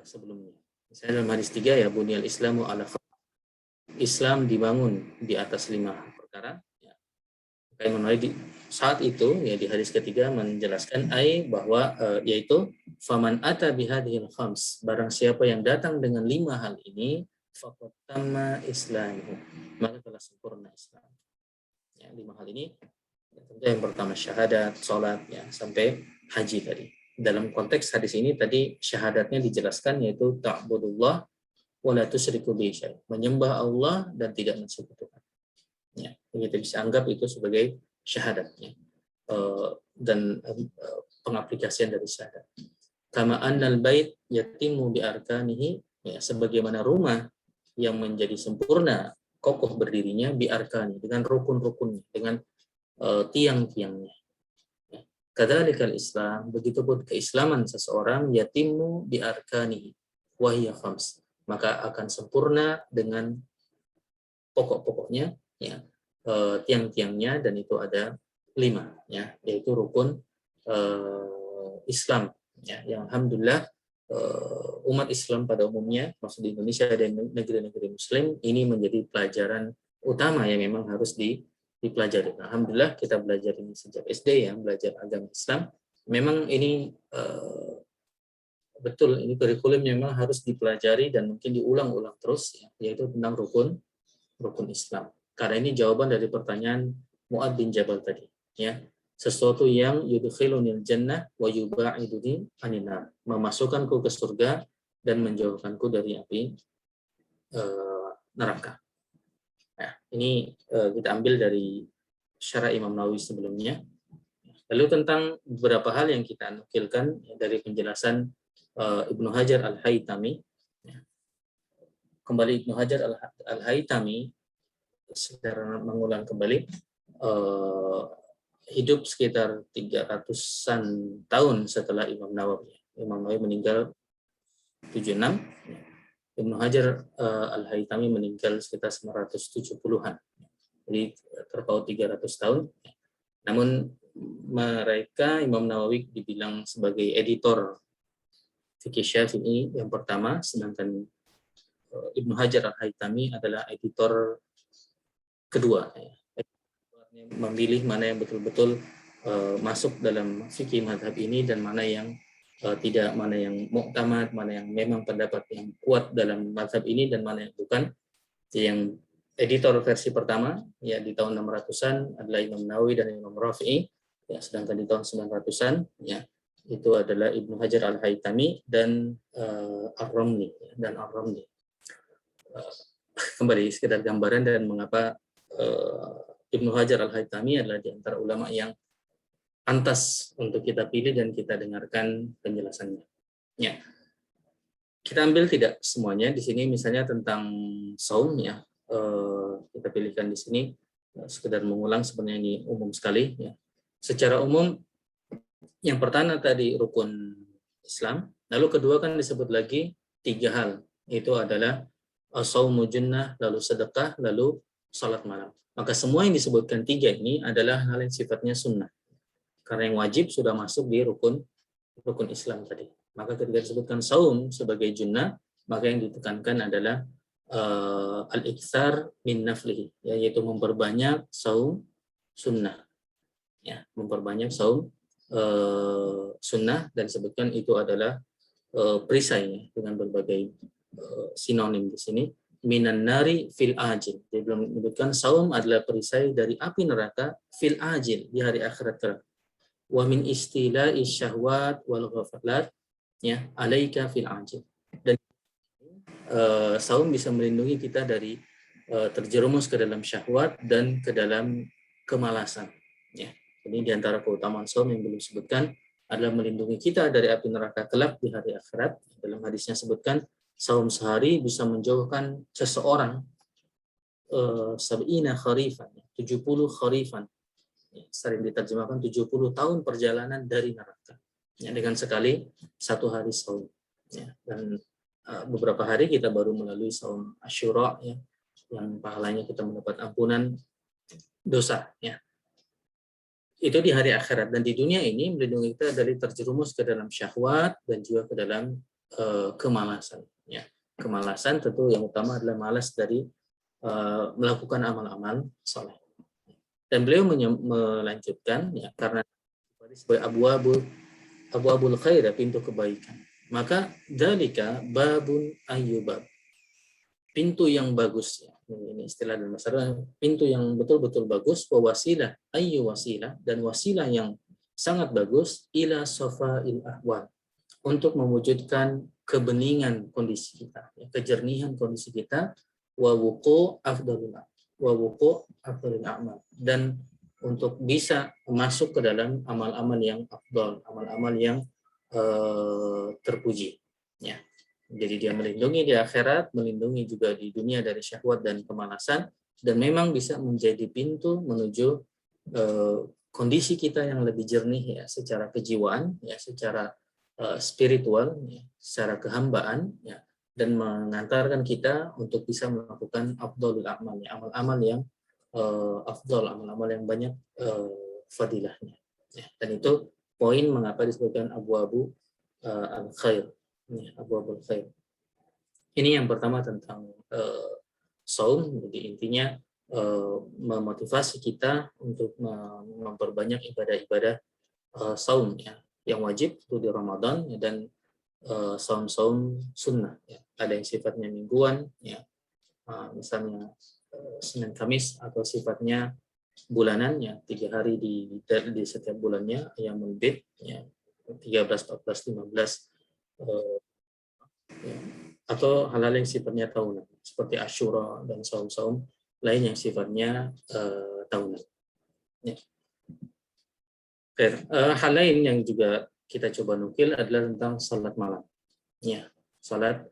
sebelumnya. Misalnya dalam hadis 3, ya, bunyal Islamu ala Islam dibangun di atas 5 perkara. Ya. Imam Nawawi saat itu, ya, di hadis ketiga menjelaskan bahwa yaitu faman ata bihadhil khams, barang siapa yang datang dengan 5 hal ini, faqad tamma islamuhu, maka telah sempurna Islam. Ya, 5 hal ini, ya, tentu yang pertama syahadat, salat, ya, sampai haji tadi. Dalam konteks hadis ini tadi syahadatnya dijelaskan, yaitu ta'budullah wa la tusyriku bihi syai'an, menyembah Allah dan tidak mensekutukan. Ya, kita bisa anggap itu sebagai syahadatnya dan pengaplikasian dari syahadat. Kama annal bait yatimu bi arkanihi, ya, sebagaimana rumah yang menjadi sempurna kokoh berdirinya bi arkani, dengan rukun-rukunnya, dengan tiang-tiangnya. Ya. Kadzalikal Islam, begitupun keislaman seseorang, yatimu bi arkanihi wa hiya khams, maka akan sempurna dengan pokok-pokoknya, ya, tiang-tiangnya, dan itu ada 5, ya, yaitu rukun Islam, ya, yang alhamdulillah umat Islam pada umumnya, maksud di Indonesia dan negeri-negeri Muslim, ini menjadi pelajaran utama yang memang harus dipelajari. Alhamdulillah kita belajar ini sejak SD ya, belajar agama Islam. Memang ini betul, ini kurikulum memang harus dipelajari dan mungkin diulang-ulang terus ya, yaitu tentang rukun Islam. Karena ini jawaban dari pertanyaan Mu'ad bin Jabal tadi ya. Sesuatu yang yudkhilunil jannah wa yuba'iduni anin nar, memasukkanku ke surga dan menjauhkanku dari api neraka. Nah, ini kita ambil dari syarah Imam Nawawi sebelumnya. Lalu tentang beberapa hal yang kita nukilkan dari penjelasan Ibnu Hajar Al-Haytami. Kembali Ibnu Hajar Al-Haytami secara mengulang kembali, hidup sekitar 300-an tahun setelah Imam Nawawi. Imam Nawawi meninggal 76, Ibnu Hajar Al-Haytami meninggal sekitar 970-an. Jadi terpaut 300 tahun. Namun mereka, Imam Nawawi dibilang sebagai editor fikih Syafi'i yang pertama, sedangkan Ibnu Hajar Al-Haytami adalah editor kedua. Memilih mana yang betul-betul masuk dalam fikih madhab ini dan mana yang tidak, mana yang muktamad, mana yang memang pendapat yang kuat dalam madhab ini dan mana yang bukan. Yang editor versi pertama ya di tahun 600-an adalah Imam Nawawi dan Imam Rafi'i, ya, sedangkan di tahun 900-an ya itu adalah Ibnu Hajar Al-Haytami dan Ar-Ramli kembali sekedar gambaran dan mengapa Ibnu Hajar Al-Haytami adalah di antara ulama yang pantas untuk kita pilih dan kita dengarkan penjelasannya. Ya. Kita ambil tidak semuanya di sini, misalnya tentang saum ya. Kita pilihkan di sini sekedar mengulang, sebenarnya ini umum sekali ya. Secara umum yang pertama tadi rukun Islam, lalu kedua kan disebut lagi 3 hal. Itu adalah shaumu junnah, lalu sedekah, lalu salat malam. Maka semua yang disebutkan 3 ini adalah hal yang sifatnya sunnah. Karena yang wajib sudah masuk di rukun Islam tadi. Maka ketika disebutkan saum sebagai junnah, maka yang ditekankan adalah al-iktsar min naflihi, yaitu memperbanyak saum sunnah. Ya, memperbanyak saum sunnah, dan disebutkan itu adalah perisai dengan berbagai sinonim di sini. Minan nari fil ajil. Dia belum menyebutkan saum adalah perisai dari api neraka fil ajil, di hari akhirat kelak. Wa min istila'i syahwat wal ghafalat ya alaika fil ajil. Dan saum bisa melindungi kita dari terjerumus ke dalam syahwat dan ke dalam kemalasan ya. Ini di antara keutamaan saum yang belum disebutkan adalah melindungi kita dari api neraka kelak di hari akhirat. Dalam hadisnya sebutkan saum sehari bisa menjauhkan seseorang 70 kharifan, 70 kharifan. Sering diterjemahkan 70 tahun perjalanan dari neraka. Ya, dengan sekali satu hari saum. Ya, dan beberapa hari kita baru melalui saum Asyura ya, yang pahalanya kita mendapat ampunan dosa ya. Itu di hari akhirat, dan di dunia ini melindungi kita dari terjerumus ke dalam syahwat dan juga ke dalam kemalasan ya. Kemalasan tentu yang utama adalah malas dari melakukan amal-amal saleh. Dan beliau melanjutkan ya, karena sebagai abwabul khair, pintu kebaikan. Maka dalika babun ayyubab, pintu yang bagus ya. Ini istilah dalam masalah pintu yang betul-betul bagus, wa wasilah ayyu wasilah, dan wasilah yang sangat bagus ila safa'il ahwal, untuk mewujudkan kebeningan kondisi kita, ya, kejernihan kondisi kita, wa wuqu' afdalul amal, dan untuk bisa masuk ke dalam amal-amal yang afdal, amal-amal yang terpuji ya. Jadi dia melindungi di akhirat, melindungi juga di dunia dari syahwat dan kemalasan, dan memang bisa menjadi pintu menuju kondisi kita yang lebih jernih ya, secara kejiwaan ya, secara spiritual ya, secara kehambaan ya, dan mengantarkan kita untuk bisa melakukan afdalul amal ya, amal-amal yang afdal, amal-amal yang banyak fadilahnya ya. Dan itu poin mengapa disebutkan abwabu al-khair ya, abwabul khair. Ini yang pertama tentang saum. Jadi intinya memotivasi kita untuk memperbanyak ibadah-ibadah saum ya, yang wajib itu di Ramadan ya, dan saum-saum sunnah ya. Ada yang sifatnya mingguan ya, misalnya Senin Kamis, atau sifatnya bulanan ya, 3 hari di setiap bulannya yang bid ya, 13, 14, 15 ya. Atau hal-hal yang sifatnya tahunan seperti Asyura dan saum-saum lain yang sifatnya tahunan ya. Hal lain yang juga kita coba nukil adalah tentang salat malam ya. Salat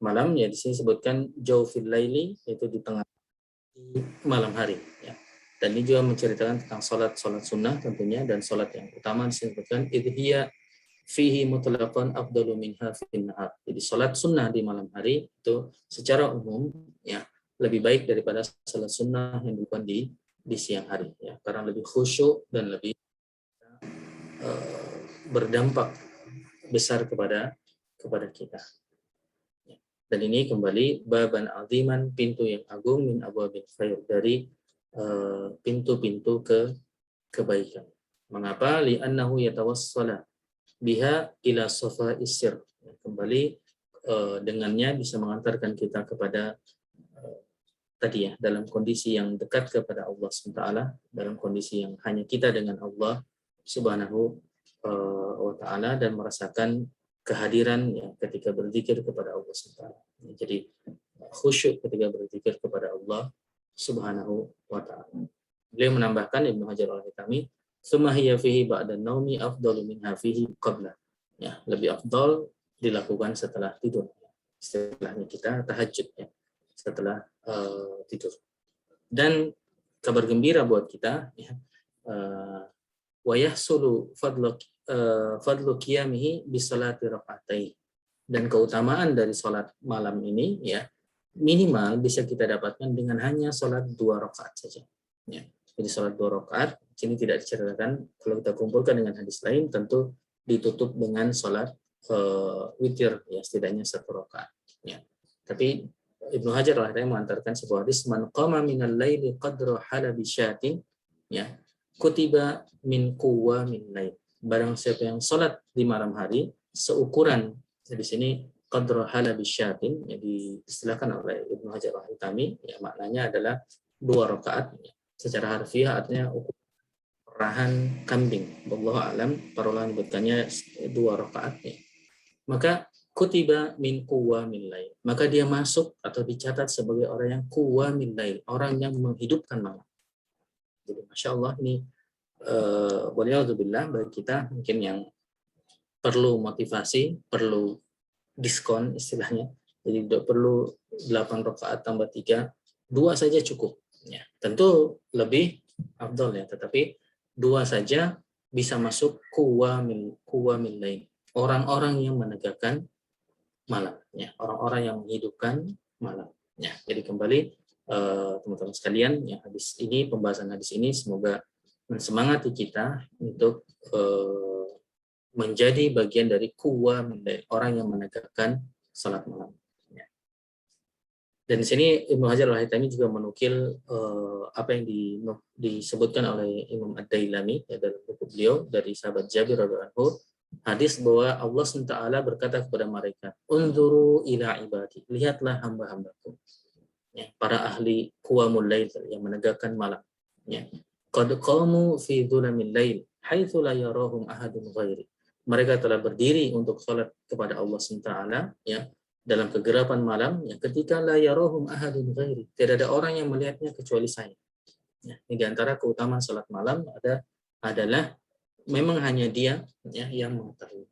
malam ya, di sini sebutkan jawfil laili, yaitu di tengah malam hari ya. Dan ini juga menceritakan tentang salat sunnah tentunya, dan salat yang utama disebutkan idhiya fihi mutlaqan afdalu minha fin nahar. Jadi salat sunnah di malam hari itu secara umum ya lebih baik daripada salat sunnah yang dilakukan di siang hari ya, karena lebih khusyuk dan lebih berdampak besar kepada kita. Dan ini kembali baban aziman, pintu yang agung, min abwabil khair, dari pintu-pintu kebaikan. Mengapa? Li'annahu yatawassala biha ila safa isir. Kembali dengannya bisa mengantarkan kita kepada tadi ya, dalam kondisi yang dekat kepada Allah SWT, dalam kondisi yang hanya kita dengan Allah Subhanahu wa ta'ala, dan merasakan kehadiran ya ketika berzikir kepada Allah SWT. Jadi khusyuk ketika berzikir kepada Allah Subhanahu wa ta'ala. Beliau menambahkan, Ibnu Hajar al-Haytami, "Tsumma hiya fihi ba'da naumi afdalu minha fihi qabla." Ya, lebih afdal dilakukan setelah tidur. Setelahnya kita tahajud ya, setelah tidur. Dan kabar gembira buat kita ya, wa yahsulu fadlu qiyamihi bi salati raka'atain. Dan keutamaan dari salat malam ini ya minimal bisa kita dapatkan dengan hanya salat 2 rakaat saja ya. Jadi salat 2 rakaat sini tidak diceritakan, kalau kita kumpulkan dengan hadis lain tentu ditutup dengan salat witir ya, setidaknya 1 rakaat ya. Tapi Ibnu Hajar yang mengantarkan sebuah hadis, man qama minal laili qadra halabi syatin ya kutiba min quwa min lail. Barang siapa yang salat di malam hari seukuran, di sini qadra halabi syatin, yang diistilahkan oleh Ibnu Hajar al-Haytami ya, maknanya adalah 2 rakaat ya. Secara harfiah artinya perahan kambing. Wallahu alam, para ulama menyebutkannya 2 rakaat ya. Maka kutiba min quwa min lail, maka dia masuk atau dicatat sebagai orang yang quwa min lail, orang yang menghidupkan malam. Jadi Masya Allah, ini waliyadzubillah bagi kita mungkin yang perlu motivasi, perlu diskon istilahnya. Jadi tidak perlu 8 rakaat tambah 3, 2 saja cukup ya. Tentu lebih afdal ya, tetapi 2 saja bisa masuk quwa min lail, orang-orang yang menegakkan malam ya, orang-orang yang menghidupkan malam ya. Jadi kembali teman-teman sekalian ya, hadis ini, pembahasan hadis ini semoga mensemangati kita untuk menjadi bagian dari quwa min lail, orang yang menegakkan salat malam ya. Dan di sini Ibnu Hajar al-Haytami juga menukil apa yang disebutkan oleh Imam Ad-Dailami ya, dalam buku beliau dari sahabat Jabir radhiyallahu anhu, hadis bahwa Allah SWT berkata kepada mereka, unzuru ila ibadi, lihatlah hamba-hambaku ya, para ahli qiyamul lail yang menegakkan malam ya, qad qamu fi dhulamil lail haitsu la yarahum ahadun ghairi. Mereka telah berdiri untuk salat kepada Allah SWT ya, dalam kegelapan malam ya, ketika la yarahum ahadun ghairi, tidak ada orang yang melihatnya kecuali saya ya. Ini di antara keutamaan salat malam adalah memang hanya dia ya yang mengetahui.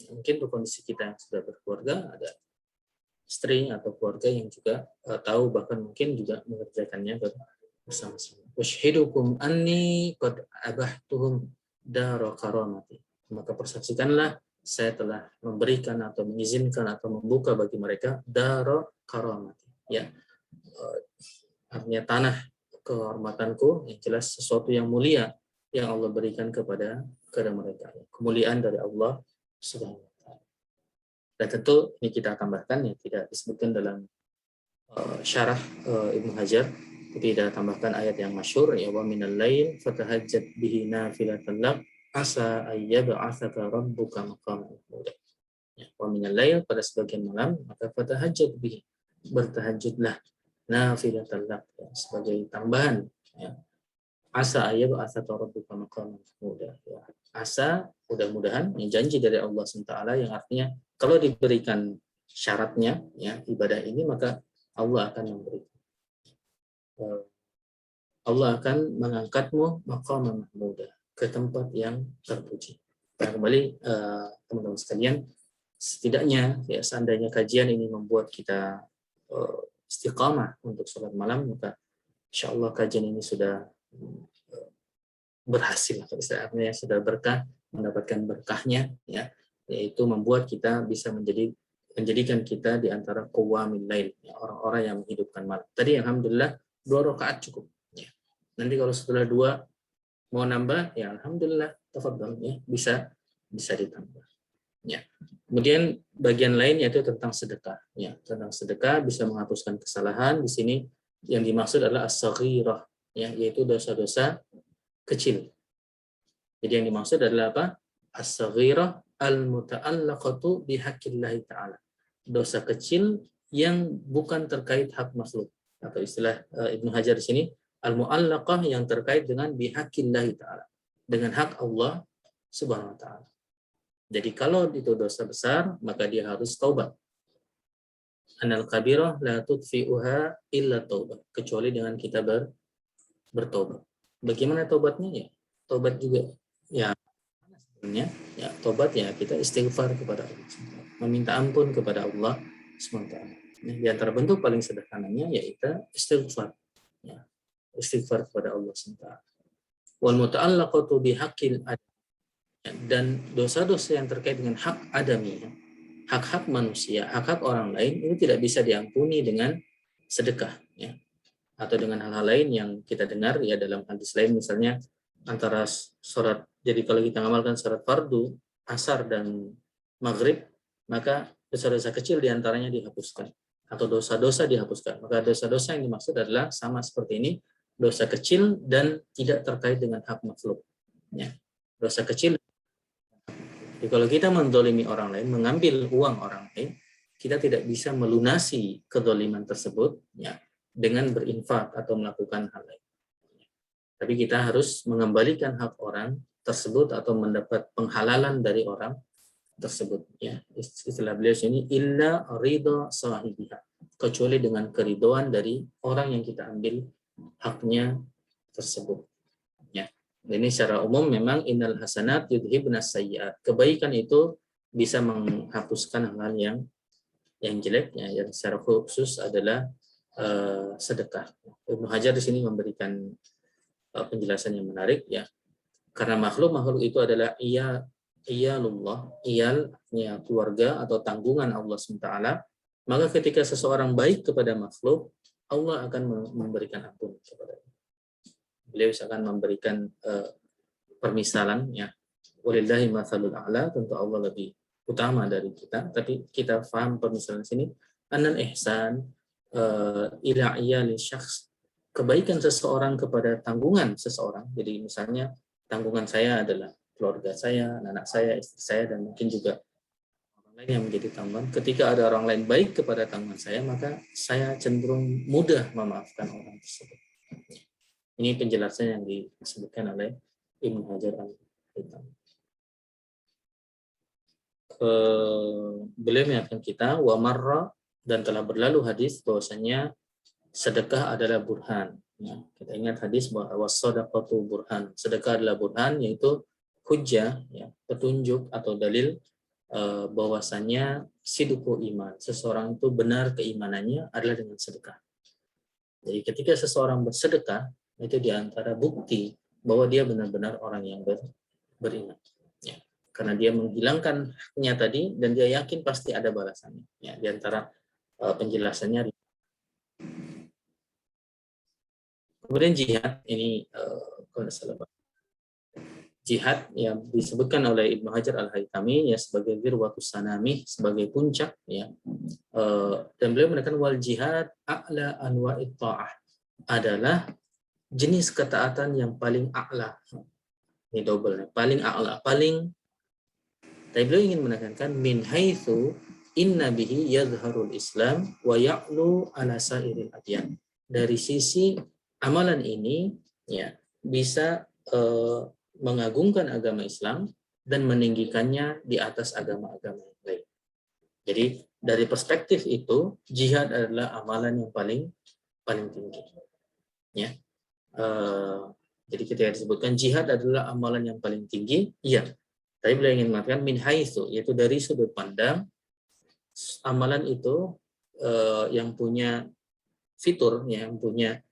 Mungkin untuk kondisi kita yang sudah berkeluarga, ada istri atau keluarga yang juga tahu, bahkan mungkin juga mengerjakannya bersama-sama. Washidukum anni qad abahtuhum dara karamati. Maka persaksikanlah saya telah memberikan atau mengizinkan atau membuka bagi mereka dara karamati ya, artinya tanah kehormatanku, yang jelas sesuatu yang mulia yang Allah berikan kepada mereka, kemuliaan dari Allah Subhanahu wa ta'ala. Dan tentu ini kita tambahkan yang tidak disebutkan dalam syarah Ibnu Hajar, tapi kita tambahkan ayat yang masyhur, ya wa minal lail fatahajjat bihi nafilatan lak asa ayyab'atsaka rabbuka maqaman mahmuda. Ya, wa minal lail, pada sebagian malam, maka fatahajjat bihi, bertahajudlah, nafilatan lak, ya, sebagai tambahan, ya. Asa ayyab'atsaka rabbuka maqaman mahmuda. Ya. Asa, mudah-mudahan, ya, janji dari Allah SWT, yang artinya kalau diberikan syaratnya, ya, ibadah ini, maka Allah akan memberi, Allah akan mengangkatmu maqaman mahmuda, ke tempat yang terpuji. Nah, kembali teman-teman sekalian, setidaknya ya, seandainya kajian ini membuat kita istiqamah untuk sholat malam, maka insya Allah kajian ini sudah berhasil, istilahnya sudah berkah, mendapatkan berkahnya, ya, yaitu membuat kita bisa menjadikan kita di antara qawamil lail, ya, orang-orang yang menghidupkan malam. Tadi alhamdulillah 2 rakaat cukup, ya. Nanti kalau setelah 2 mau nambah, ya alhamdulillah, tafadhol, ya, bisa ditambah, ya. Kemudian bagian lain yaitu tentang sedekah, ya. Tentang sedekah bisa menghapuskan kesalahan. Di sini yang dimaksud adalah as-saghirah, ya, yaitu dosa-dosa kecil. Jadi yang dimaksud adalah apa? As-saghirah al-muta'allaqatu bihaqqillahi ta'ala. Dosa kecil yang bukan terkait hak makhluk. Atau istilah Ibnu Hajar di sini, al-mu'allaqah, yang terkait dengan bihaqqillahi ta'ala, dengan hak Allah Subhanahu wa ta'ala. Jadi kalau itu dosa besar, maka dia harus taubat. Anal kabirah la tudfi'uha illa taubat, kecuali dengan kita bertobat. Bagaimana tobatnya? Ya, tobat juga, ya, sebenarnya, ya, tobat, ya, kita istighfar kepada Allah, meminta ampun kepada Allah SWT. Nah, di antara bentuk paling sederhananya yaitu istighfar, ya, istighfar kepada Allah SWT. Wal muta'allaqatu bihaqqil adam, dan dosa-dosa yang terkait dengan hak adami, hak-hak manusia, hak-hak orang lain, itu tidak bisa diampuni dengan sedekah, ya, atau dengan hal-hal lain yang kita dengar, ya, dalam hadis lain, misalnya antara sholat, jadi kalau kita ngamalkan sholat fardu, asar dan maghrib, maka dosa-dosa kecil diantaranya dihapuskan, atau dosa-dosa dihapuskan. Maka dosa-dosa yang dimaksud adalah sama seperti ini, dosa kecil dan tidak terkait dengan hak makhluk, ya. Dosa kecil. Jadi kalau kita mendolimi orang lain, mengambil uang orang lain, kita tidak bisa melunasi kedoliman tersebut, ya, dengan berinfak atau melakukan hal lain. Tapi kita harus mengembalikan hak orang tersebut atau mendapat penghalalan dari orang tersebut, ya. Istilah beliau sini, illa ridha sahibiha, kecuali dengan keridhaan dari orang yang kita ambil haknya tersebut, ya. Ini secara umum memang innal hasanat yudhibnas sayyi'at, kebaikan itu bisa menghapuskan hal-hal yang jelek, ya. Yang secara khusus adalah sedekah. Ibnu Hajar di sini memberikan penjelasan yang menarik, ya, karena makhluk itu adalah iyalullah, iyalnya keluarga atau tanggungan Allah SWT, maka ketika seseorang baik kepada makhluk, Allah akan memberikan ampun kepada beliau. Akan memberikan permisalan, ya, walillahi matsalul a'la, tentu Allah lebih utama dari kita, tapi kita paham permisalan sini, anal ihsan ila iyali syakhs, kebaikan seseorang kepada tanggungan seseorang. Jadi misalnya tanggungan saya adalah keluarga saya, anak saya, istri saya, dan mungkin juga orang lain yang menjadi tanggungan. Ketika ada orang lain baik kepada tanggungan saya, maka saya cenderung mudah memaafkan orang tersebut. Ini penjelasan yang disebutkan oleh Ibnu Hajar al-Haytami. Beliau mengingatkan kita, wa marra, dan telah berlalu hadis bahwasanya sedekah adalah burhan. Ya, kita ingat hadis bahwa was-shadaqatu burhan, sedekah adalah burhan, yaitu hujjah, ya, petunjuk atau dalil bahwasanya sidqu iman, seseorang itu benar keimanannya adalah dengan sedekah. Jadi ketika seseorang bersedekah, itu diantara bukti bahwa dia benar-benar orang yang beriman, ya. Karena dia menghilangkan haknya tadi dan dia yakin pasti ada balasannya, ya. Diantara penjelasannya. Kemudian jihad ini kalau salah, jihad yang disebutkan oleh Ibnu Hajar Al-Haytami ya sebagai dirwatus sanami, sebagai puncak ya. Dan beliau menekan wal jihad a'la anwa'it ta'ah, adalah jenis ketaatan yang paling a'la. Ini double, paling a'la, paling. Tapi beliau ingin menekankan min haitsu inna bihi yadhharul Islam wa ya'lu ala sairil adyan. Dari sisi amalan ini ya bisa mengagungkan agama Islam dan meninggikannya di atas agama-agama yang lain. Jadi dari perspektif itu jihad adalah amalan yang paling tinggi. Ya. Jadi ketika disebutkan jihad adalah amalan yang paling tinggi, iya. Tapi beliau ingin mengatakan min haitsu, yaitu dari sudut pandang amalan itu yang punya fitur, yang punya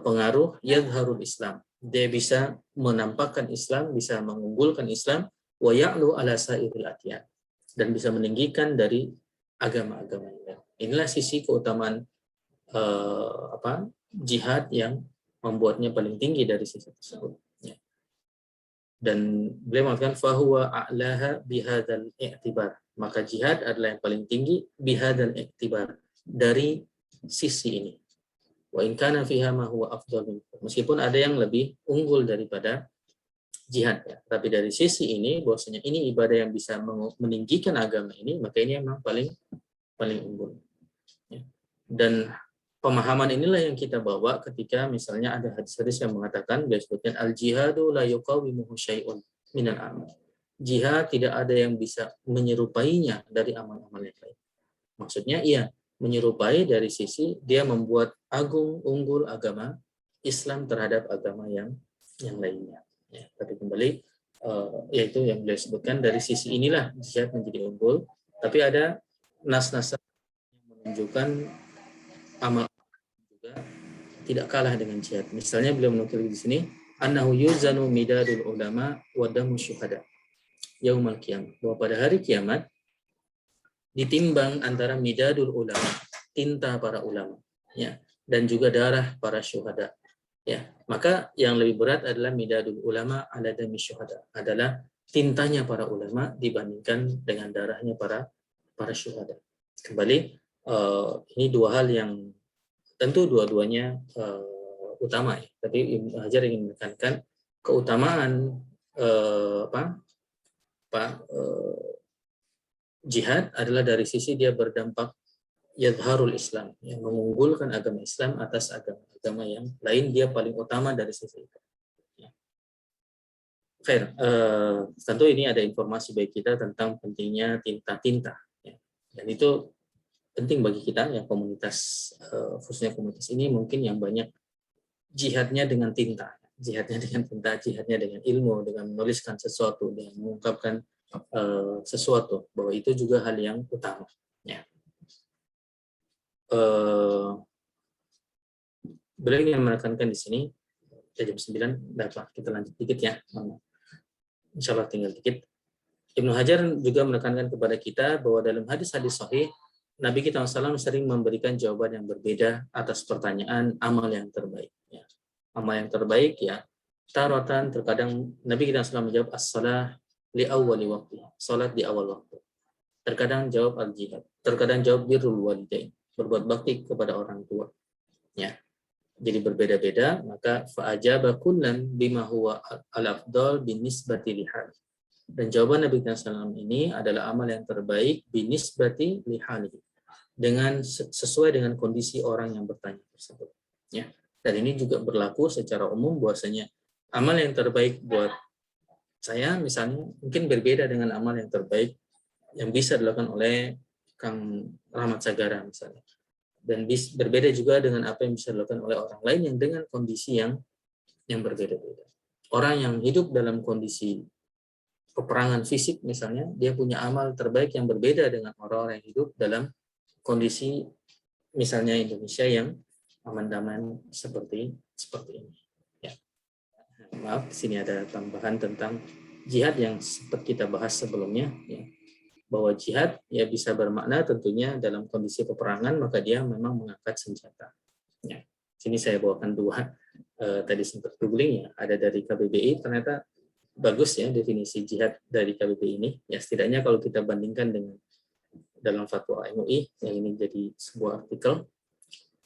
pengaruh yadhharul Islam. Dia bisa menampakkan Islam, bisa mengunggulkan Islam, wa ya'lu ala sairil adyan, dan bisa meninggikan dari agama-agama lain. Inilah sisi keutamaan jihad yang membuatnya paling tinggi dari sisi tersebut. Ya. Dan beliau mengatakan fahuwa a'laha bihadzal i'tibar. Maka jihad adalah yang paling tinggi bihadzal i'tibar, dari sisi ini. Wa in kana fiha ma huwa afdal, meskipun ada yang lebih unggul daripada jihad ya. Tapi dari sisi ini bahwasanya ini ibadah yang bisa meninggikan agama ini, maka ini memang paling unggul. Ya. Dan pemahaman inilah yang kita bawa ketika misalnya ada hadis-hadis yang mengatakan, disebutkan al-jihadu la yuqawimuhu syai'un minal amal. Jihad tidak ada yang bisa menyerupainya dari amal-amal yang lain. Maksudnya iya, menyerupai dari sisi dia membuat agung unggul agama Islam terhadap agama yang lainnya. Ya, tapi kembali yaitu yang beliau sebutkan dari sisi inilah jihad menjadi unggul. Tapi ada nas-nas yang menunjukkan amal juga tidak kalah dengan jihad. Misalnya beliau menukil di sini annahu yuzanu midadul ulama wa damu syuhada yaumal qiyamah, bahwa pada hari kiamat ditimbang antara midadul ulama, tinta para ulama, ya, dan juga darah para syuhada. Ya, maka yang lebih berat adalah midadul ulama ala dami syuhada, adalah tintanya para ulama dibandingkan dengan darahnya para syuhada. Kembali ini dua hal yang tentu dua-duanya utama ya. Tapi Ibnu Hajar ingin menekankan keutamaan jihad adalah dari sisi dia berdampak yadharul Islam, yang mengunggulkan agama Islam atas agama-agama yang lain, dia paling utama dari sisi itu. Ya. Fair. Tentu ini ada informasi bagi kita tentang pentingnya tinta-tinta. Ya. Dan itu penting bagi kita yang komunitas, khususnya komunitas ini mungkin yang banyak jihadnya dengan tinta, jihadnya dengan ilmu, dengan menuliskan sesuatu, dengan mengungkapkan sesuatu, bahwa itu juga hal yang utama. Ya. Beliau ingin menekankan di sini, jam 9, dapat kita lanjut dikit ya. Insya Allah tinggal dikit. Ibnu Hajar juga menekankan kepada kita bahwa dalam hadis-hadis sahih, Nabi kita SAW sering memberikan jawaban yang berbeda atas pertanyaan amal yang terbaik. Ya. Amal yang terbaik ya, taratan terkadang Nabi kita SAW menjawab as-salah li awwali waktu, salat di awal waktu. Terkadang jawab al-jihad, terkadang jawab birrul walidain, berbuat bakti kepada orang tua. Ya. Jadi berbeda-beda, maka fa'ajaba kullan bima huwa al-afdal binisbati lihal. Dan jawaban Nabi SAW ini adalah amal yang terbaik binisbati lihalihi, dengan sesuai dengan kondisi orang yang bertanya tersebut. Ya. Dan ini juga berlaku secara umum bahwasanya amal yang terbaik buat saya misalnya mungkin berbeda dengan amal yang terbaik yang bisa dilakukan oleh Kang Rahmat Sagara misalnya. Dan berbeda juga dengan apa yang bisa dilakukan oleh orang lain yang dengan kondisi yang berbeda-beda. Orang yang hidup dalam kondisi peperangan fisik misalnya, dia punya amal terbaik yang berbeda dengan orang-orang yang hidup dalam kondisi misalnya Indonesia yang aman-aman seperti ini. Ya. Maaf, di sini ada tambahan tentang jihad yang sempat kita bahas sebelumnya, ya. Bahwa jihad ya bisa bermakna tentunya dalam kondisi peperangan, maka dia memang mengangkat senjata. Ya. Sini saya bawakan dua, tadi sempat googling ya, ada dari KBBI, ternyata bagus ya definisi jihad dari KBP ini. Ya setidaknya kalau kita bandingkan dengan dalam fatwa MUI yang ini jadi sebuah artikel.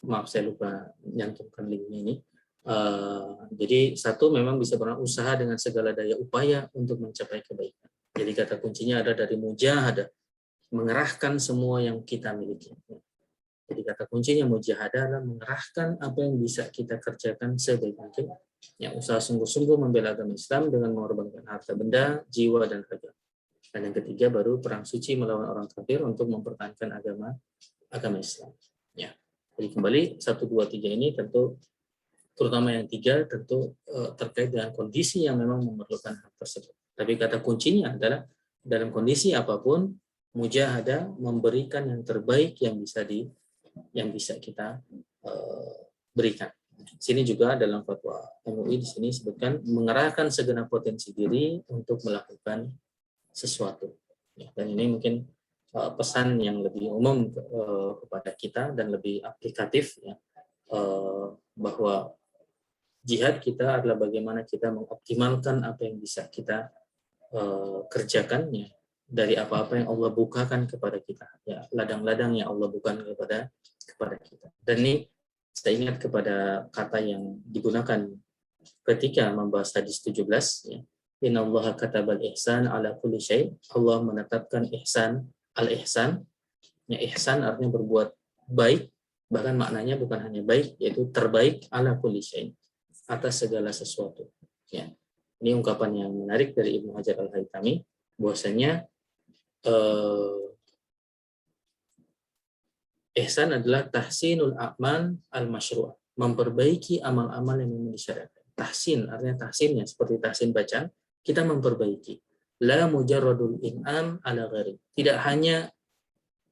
Maaf saya lupa nyantumkan linknya ini. Jadi satu memang bisa berusaha dengan segala daya upaya untuk mencapai kebaikan. Jadi kata kuncinya ada dari mujahadah, mengerahkan semua yang kita miliki. Jadi kata kuncinya mujahadah adalah mengerahkan apa yang bisa kita kerjakan sebaik mungkin. Ya, usaha sungguh-sungguh membela agama Islam dengan mengorbankan harta benda, jiwa, dan raga. Dan yang ketiga baru perang suci melawan orang kafir untuk mempertahankan agama Islam. Ya. Jadi kembali 1, 2, 3 ini tentu terutama yang 3 tentu terkait dengan kondisi yang memang memerlukan hal tersebut. Tapi kata kuncinya adalah dalam kondisi apapun mujahadah memberikan yang terbaik yang bisa kita berikan. Sini juga dalam fatwa MUI di sini sebutkan mengerahkan segenap potensi diri untuk melakukan sesuatu. Ya, dan ini mungkin pesan yang lebih umum kepada kita dan lebih aplikatif ya, bahwa jihad kita adalah bagaimana kita mengoptimalkan apa yang bisa kita kerjakan ya, dari apa-apa yang Allah bukakan kepada kita ya, ladang-ladang yang Allah bukakan kepada kita. Dan ini saya ingat kepada kata yang digunakan ketika membahas hadis 17 ya. Innallaha katabal ihsan ala kulli syai. Allah menetapkan ihsan, al-ihsan. Ya, ihsan artinya berbuat baik, bahkan maknanya bukan hanya baik, yaitu terbaik ala kulli syai, atas segala sesuatu. Ya. Ini ungkapan yang menarik dari Ibnu Hajar Al-Haytami, bahwasanya ihsan adalah tahsinul a'mal al-masyru'ah, memperbaiki amal-amal yang memang disyariatkan. Tahsin artinya tahsinnya seperti tahsin bacaan, kita memperbaiki. La mujarradul in'am ala ghairi. Tidak hanya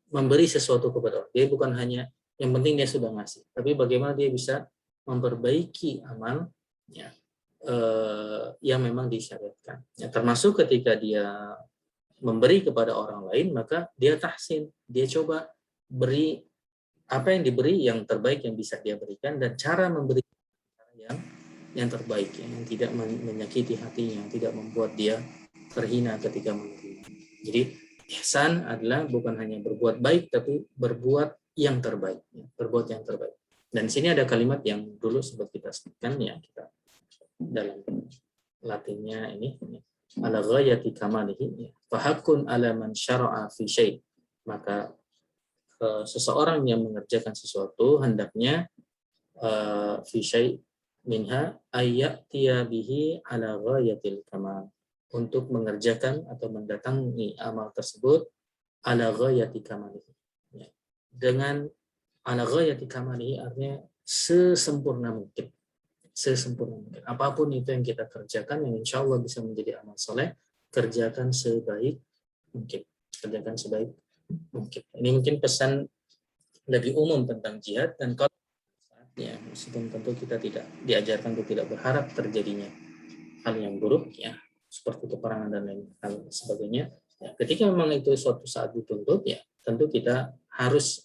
memberi sesuatu kepada orang. Dia bukan hanya yang penting dia sudah ngasih, tapi bagaimana dia bisa memperbaiki amal ya, yang memang disyariatkan. Ya, termasuk ketika dia memberi kepada orang lain, maka dia tahsin, dia coba beri apa yang diberi yang terbaik yang bisa dia berikan, dan cara memberi yang terbaik, yang tidak menyakiti hatinya, yang tidak membuat dia terhina ketika menerima. Jadi ihsan adalah bukan hanya berbuat baik, tapi berbuat yang terbaik, berbuat yang terbaik. Dan di sini ada kalimat yang dulu sempat kita sebutkan ya, kita dalam Latinnya ini ala ghayati kamalihi fa haqqun ala man syara'a fi syai'. Maka seseorang yang mengerjakan sesuatu hendaknya fi syai' minha ayyatiya bihi ala ghayatil kamal, untuk mengerjakan atau mendatangi amal tersebut ala ghayati kamalihi ya. Dengan ala ghayati kamalihi artinya sesempurna mungkin, sesempurna mungkin. Apapun itu yang kita kerjakan yang insya Allah bisa menjadi amal soleh, kerjakan sebaik mungkin, kerjakan sebaik mungkin. Ini mungkin pesan lebih umum tentang jihad. Dan kalau ya, meskipun tentu kita tidak diajarkan untuk tidak berharap terjadinya hal yang buruk ya, seperti peperangan dan lain hal sebagainya ya, ketika memang itu suatu saat dituntut ya, tentu kita harus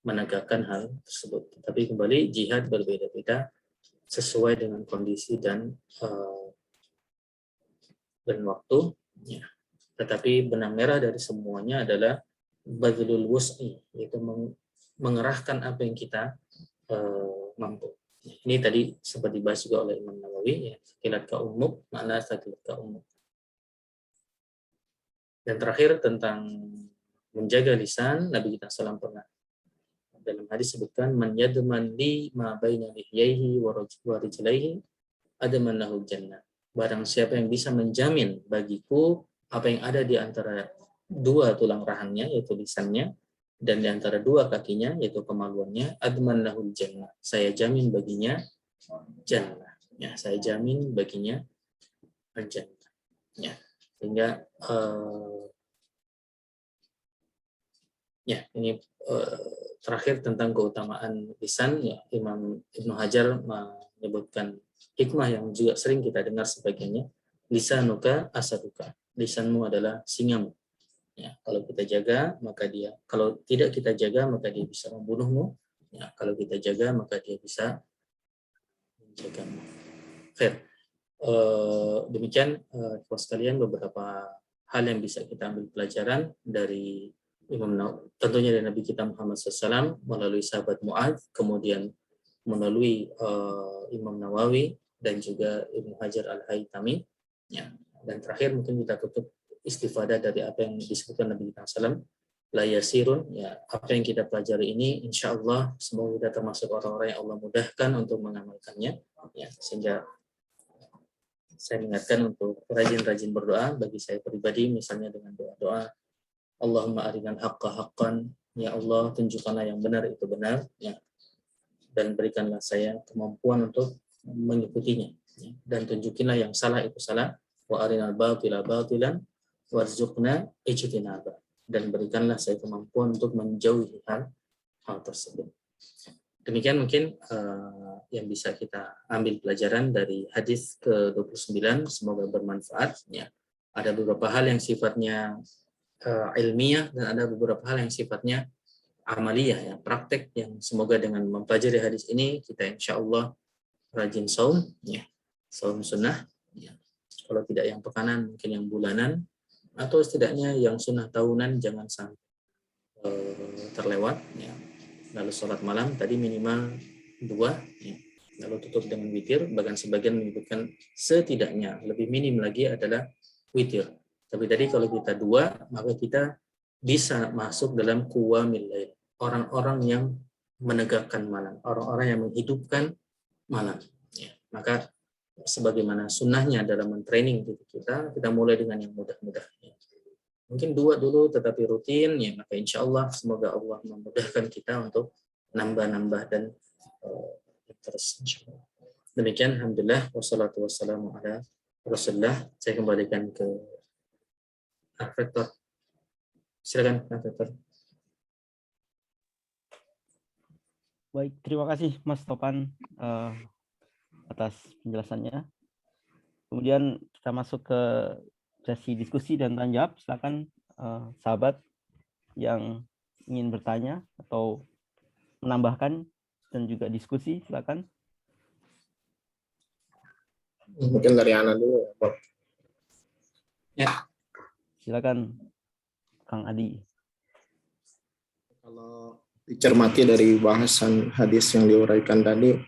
menegakkan hal tersebut. Tapi kembali jihad berbeda-beda sesuai dengan kondisi dan waktu ya. Tetapi benang merah dari semuanya adalah badlul wus'i, yaitu mengerahkan apa yang kita mampu. Ini tadi sempat dibahas juga oleh Imam Nawawi ya, sakilat ka ummuk, makna sakilat ka ummuk. Dan terakhir tentang menjaga lisan, Nabi kita SAW pernah dalam hadis sebutkan man yadman li ma baina lihyaihi wa rijlaihi adaman lahu jannah. Barang siapa yang bisa menjamin bagiku apa yang ada di antara dua tulang rahangnya, yaitu lisannya, dan di antara dua kakinya, yaitu kemaluannya, adman lahul jannah, saya jamin baginya jannah. Ya, saya jamin baginya jannah. Ya, sehingga ya ini terakhir tentang keutamaan lisan ya, Imam Ibnu Hajar menyebutkan hikmah yang juga sering kita dengar sebagainya, lisanuka asaduka, lisanmu adalah singamu. Ya, kalau kita jaga maka dia, kalau tidak kita jaga maka dia bisa membunuhmu. Ya, kalau kita jaga maka dia bisa menjagamu. Fair. Demikian sekalian beberapa hal yang bisa kita ambil pelajaran dari tentunya dari Nabi kita Muhammad SAW melalui sahabat Mu'adz, kemudian melalui Imam Nawawi dan juga Ibnu Hajar Al-Haytami. Ya. Dan terakhir mungkin kita tutup istifadah dari apa yang disebutkan Nabi kita SAW, la yasirun, ya, apa yang kita pelajari ini insya Allah semoga kita termasuk orang-orang yang Allah mudahkan untuk mengamalkannya, ya, sehingga saya ingatkan untuk rajin-rajin berdoa bagi saya pribadi, misalnya dengan doa-doa Allahumma arinal haqqa haqqan, ya Allah tunjukkanlah yang benar itu benar, ya, dan berikanlah saya kemampuan untuk mengikutinya, ya, dan tunjukilah yang salah itu salah, wa arinal batila batilan warzuqna ijtinaba, dan berikanlah saya kemampuan untuk menjauhi hal tersebut. Demikian mungkin yang bisa kita ambil pelajaran dari hadis ke-29, semoga bermanfaat. Ya. Ada beberapa hal yang sifatnya ilmiah dan ada beberapa hal yang sifatnya amaliyah, ya, praktek, yang semoga dengan mempelajari hadis ini kita insya Allah rajin saum, ya, saum sunnah, ya. Kalau tidak yang pekanan mungkin yang bulanan, atau setidaknya yang sunnah tahunan jangan sampai terlewat, ya. Lalu sholat malam tadi minimal 2, ya. Lalu tutup dengan witir, bahkan sebagian menyebutkan setidaknya lebih minim lagi adalah witir. Tapi tadi kalau kita 2, maka kita bisa masuk dalam qiyamul lail, orang-orang yang menegakkan malam, orang-orang yang menghidupkan malam, ya. Maka sebagaimana sunnahnya dalam mentraining diri kita mulai dengan yang mudah-mudah, ya. Mungkin 2 dulu tetapi rutin, ya, maka insya Allah semoga Allah memudahkan kita untuk nambah-nambah dan terus insya Allah. Demikian, alhamdulillah, wassalatu wassalamu ala Rasulullah. Saya kembalikan ke Rektor. Silakan, Rektor. Baik, terima kasih Mas Topan atas penjelasannya. Kemudian kita masuk ke sesi diskusi dan tanya jawab. Silakan sahabat yang ingin bertanya atau menambahkan dan juga diskusi, silakan. Mungkin dari Ana dulu, Pak. Ya. Silakan Kang Adi. Kalau dicermati dari bahasan hadis yang diuraikan tadi,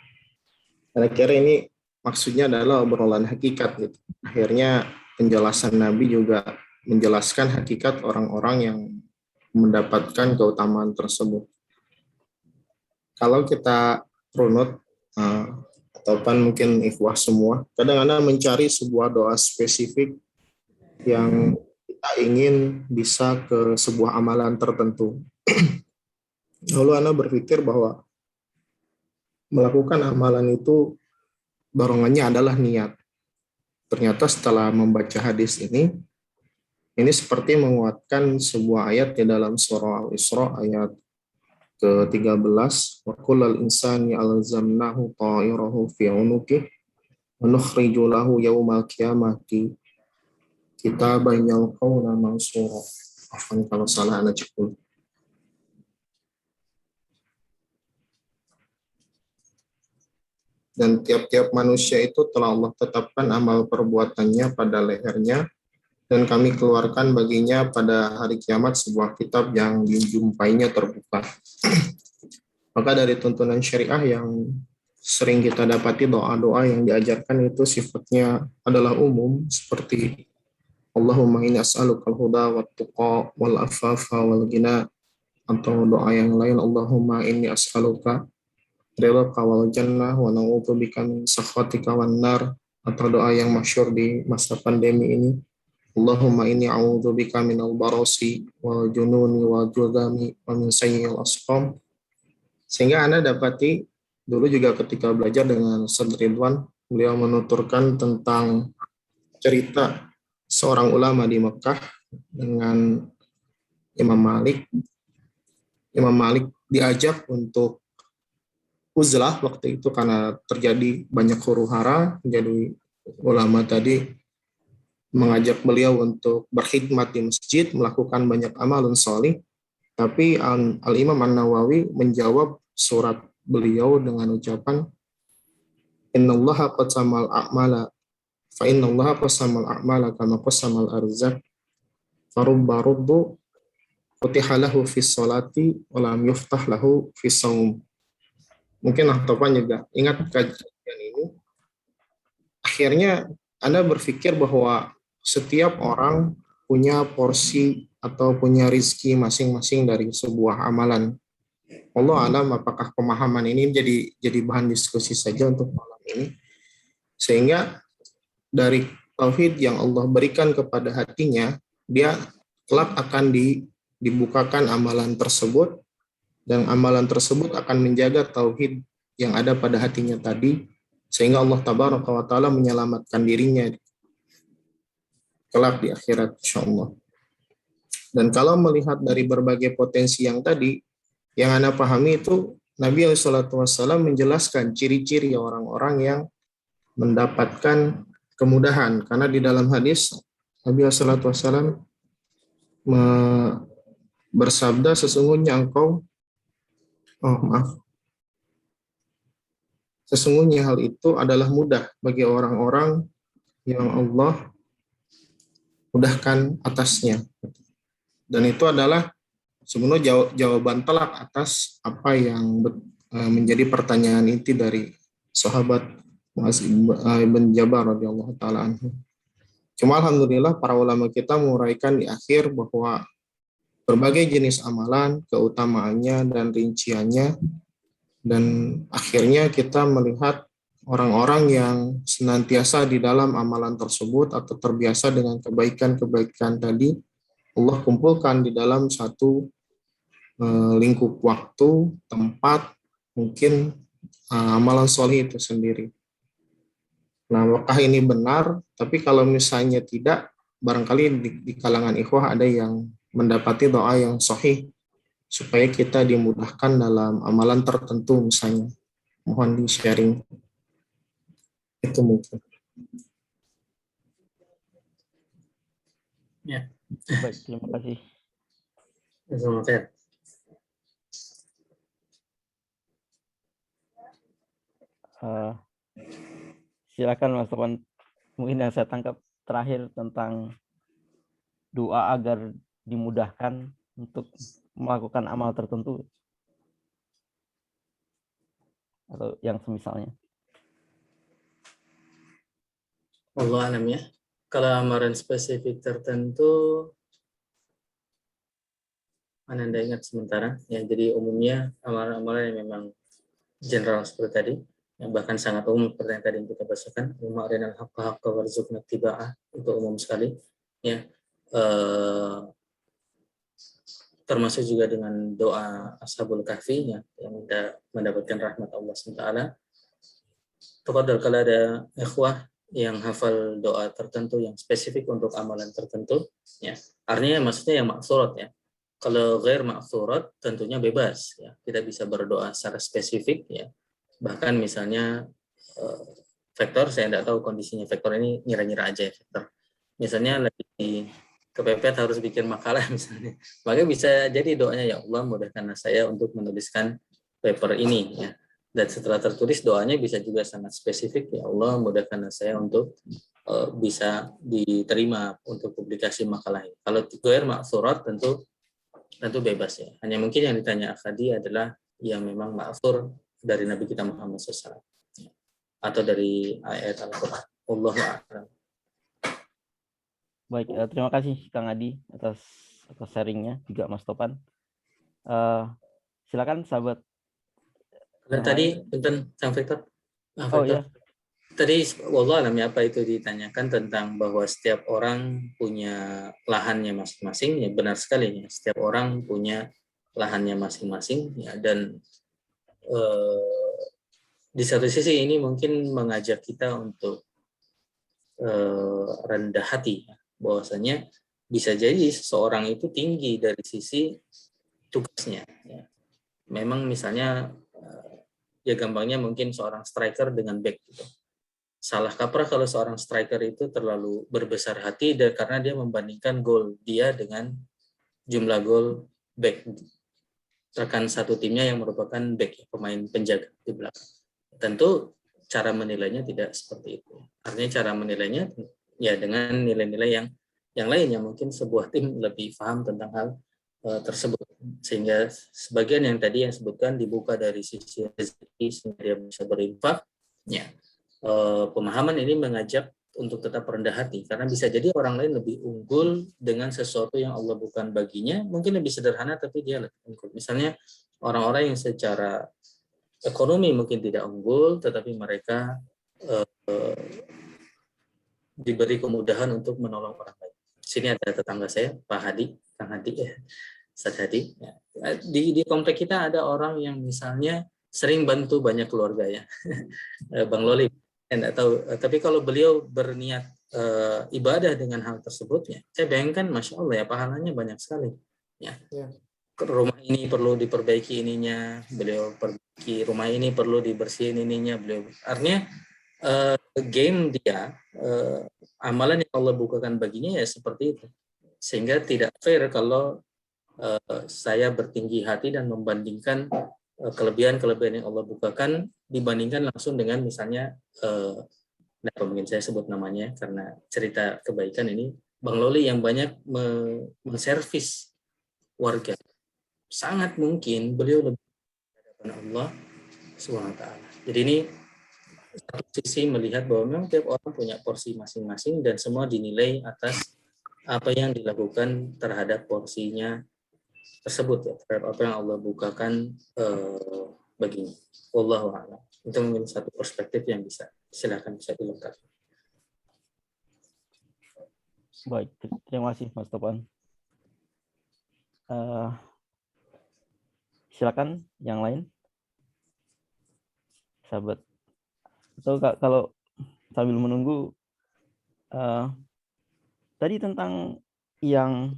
saya kira ini maksudnya adalah obrolan hakikat, gitu. Akhirnya penjelasan Nabi juga menjelaskan hakikat orang-orang yang mendapatkan keutamaan tersebut. Kalau kita runut, ataupun mungkin ikhwah semua, kadang-kadang mencari sebuah doa spesifik yang kita ingin bisa ke sebuah amalan tertentu. Lalu Anda berpikir bahwa melakukan amalan itu dorongannya adalah niat. Ternyata setelah membaca hadis ini seperti menguatkan sebuah ayat di dalam surah Al-Isra ayat ke-13, wa kullal insani alzamnahu ta'irahu fi 'unuqihi wa nukhriju lahu yaumal qiyamati kitaban yalqawna mansura. Afwan kalau salah Anda cekul. Dan tiap-tiap manusia itu telah Allah tetapkan amal perbuatannya pada lehernya, dan kami keluarkan baginya pada hari kiamat sebuah kitab yang dijumpainya terbuka. Maka dari tuntunan syariah yang sering kita dapati, doa-doa yang diajarkan itu sifatnya adalah umum, seperti Allahumma inni as'alukal huda wat tuqa wal afafa wal ghina, atau doa yang lain Allahumma inni as'aluka ridhaka wal jannah wa na'udzubika min sakhatika wan nar, atau doa yang masyhur di masa pandemi ini Allahumma inni a'udzubika minal barasi wal jununi wal judami wa min sayyi'il asqam. Sehingga Anda dapati dulu juga ketika belajar dengan Ustaz Ridwan, beliau menuturkan tentang cerita seorang ulama di Mekah dengan Imam Malik. Imam Malik diajak untuk uzlah waktu itu karena terjadi banyak huru-hara. Jadi ulama tadi mengajak beliau untuk berkhidmat di masjid, melakukan banyak amalun sholih. Tapi Al-Imam An-Nawawi menjawab surat beliau dengan ucapan, innallaha qad samal a'mala fa innallaha qasamal a'mala kama qasamal arzaq farubba rubbu futiha lahu fis sholati wa lam yuftah lahu fis shaum. Mungkin Topan juga ingat kajian ini. Akhirnya Anda berpikir bahwa setiap orang punya porsi atau punya rizki masing-masing dari sebuah amalan. Allah alam apakah pemahaman ini jadi bahan diskusi saja untuk malam ini. Sehingga dari tauhid yang Allah berikan kepada hatinya, dia kelak akan dibukakan amalan tersebut, dan amalan tersebut akan menjaga tauhid yang ada pada hatinya tadi, sehingga Allah tabaraka wa ta'ala menyelamatkan dirinya kelak di akhirat insyaallah. Dan kalau melihat dari berbagai potensi yang tadi, yang Anda pahami itu Nabi SAW menjelaskan ciri-ciri orang-orang yang mendapatkan kemudahan. Karena di dalam hadis Nabi SAW bersabda, sesungguhnya sesungguhnya hal itu adalah mudah bagi orang-orang yang Allah mudahkan atasnya. Dan itu adalah sebenarnya jawaban telak atas apa yang menjadi pertanyaan inti dari sahabat Mu'adz bin Jabal radhiyallahu taala anhu. Cuma alhamdulillah para ulama kita menguraikan di akhir bahwa berbagai jenis amalan, keutamaannya dan rinciannya, dan akhirnya kita melihat orang-orang yang senantiasa di dalam amalan tersebut atau terbiasa dengan kebaikan-kebaikan tadi, Allah kumpulkan di dalam satu lingkup waktu, tempat, mungkin amalan soleh itu sendiri. Nah, apakah ini benar? Tapi kalau misalnya tidak, barangkali di kalangan ikhwah ada yang mendapati doa yang sahih supaya kita dimudahkan dalam amalan tertentu misalnya. Mohon di-sharing. Itu mungkin. Ya. Baik, terima kasih. Semoga. Silakan Mas Topan. Mungkin yang saya tangkap terakhir tentang doa agar dimudahkan untuk melakukan amal tertentu atau yang semisalnya. Allah alam ya. Kalau amaran spesifik tertentu, mana Anda ingat sementara? Ya, jadi umumnya amalan-amalan yang memang general seperti tadi, yang bahkan sangat umum seperti yang tadi yang kita bahasakan, umarinal haqqa warzuqna tiba'ah, itu umum sekali. Ya, termasuk juga dengan doa Ashabul Kahfi ya, yang mendapatkan rahmat Allah SWT. Tafadhal kalau ada ikhwah yang hafal doa tertentu yang spesifik untuk amalan tertentu, ya. Artinya maksudnya yang maksurat ya. Kalau ghair maksurat tentunya bebas ya. Kita bisa berdoa secara spesifik ya. Bahkan misalnya vektor, saya tidak tahu kondisinya vektor ini, ngira-ngira aja ya vektor. Misalnya lagi kepepet harus bikin makalah misalnya. Maka bisa jadi doanya, ya Allah mudahkanlah saya untuk menuliskan paper ini ya. Dan setelah tertulis doanya bisa juga sangat spesifik, ya Allah mudahkanlah saya untuk bisa diterima untuk publikasi makalah ini. Kalau ghair maksurat tentu bebas ya. Hanya mungkin yang ditanya Akhadi adalah yang memang maksur dari Nabi kita Muhammad SAW atau dari ayat Al-Quran. Allahu a'lam. Baik, terima kasih Kang Adi atas sharingnya, juga Mas Topan. Silakan sahabat. Tadi tentang Sang Victor. Oh ya. Tadi wallah alam apa itu ditanyakan tentang bahwa setiap orang punya lahannya masing-masing, ya benar sekali ya. Setiap orang punya lahannya masing-masing ya, dan di satu sisi ini mungkin mengajak kita untuk rendah hati ya, bahwasanya bisa jadi seseorang itu tinggi dari sisi tugasnya ya. Memang misalnya ya gampangnya mungkin seorang striker dengan back gitu. Salah kaprah kalau seorang striker itu terlalu berbesar hati karena dia membandingkan gol dia dengan jumlah gol back rekan satu timnya yang merupakan back, pemain penjaga di belakang. Tentu cara menilainya tidak seperti itu. Artinya cara menilainya ya dengan nilai-nilai yang lain yang mungkin sebuah tim lebih paham tentang hal tersebut, sehingga sebagian yang tadi yang sebutkan dibuka dari sisi rezeki sehingga dia bisa berinfak. Ya, pemahaman ini mengajak untuk tetap rendah hati, karena bisa jadi orang lain lebih unggul dengan sesuatu yang Allah bukan baginya, mungkin lebih sederhana tapi dia lebih unggul. Misalnya orang-orang yang secara ekonomi mungkin tidak unggul, tetapi mereka diberi kemudahan untuk menolong orang lain. Sini ada tetangga saya, Pak Hadi, Kang Hadi, Ustaz Hadi. Ya. Di komplek kita ada orang yang misalnya sering bantu banyak keluarga ya, Bang Loli. Enggak tahu, tapi kalau beliau berniat ibadah dengan hal tersebut, ya, saya bayangkan, masya Allah ya, pahalanya banyak sekali. Ya. Rumah ini perlu diperbaiki ininya, beliau perbaiki. Rumah ini perlu dibersihin ininya, beliau. Artinya game dia, amalan yang Allah bukakan baginya ya seperti itu, sehingga tidak fair kalau saya bertinggi hati dan membandingkan kelebihan-kelebihan yang Allah bukakan dibandingkan langsung dengan misalnya, mungkin saya sebut namanya karena cerita kebaikan ini, Bang Loli yang banyak menservis warga, sangat mungkin beliau lebih hadapan Allah SWT. Jadi ini satu sisi melihat bahwa memang tiap orang punya porsi masing-masing dan semua dinilai atas apa yang dilakukan terhadap porsinya tersebut, ya, terhadap apa yang Allah bukakan baginya. Wallahu a'lam. Itu mungkin satu perspektif yang silakan bisa dilengkapi. Baik, terima kasih Mas Topan. Silakan yang lain, sahabat. Atau kalau sambil menunggu, tadi tentang yang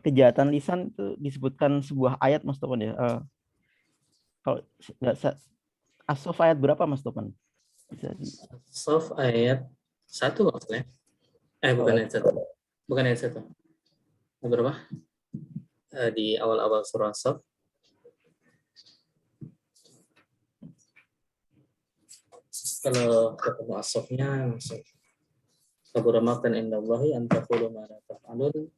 kejahatan lisan itu disebutkan sebuah ayat Mas Topan ya. Kalau As-Saff ayat berapa Mas Topan? As-Saff ayat 1 maksudnya. Bukan ayat 1. Bukan ayat 1. Berapa? Di awal-awal surah As-Saff. Kalau ketemu As-Saffnya langsung kabura maqtan indallahi an taqulu ma la taf'alun.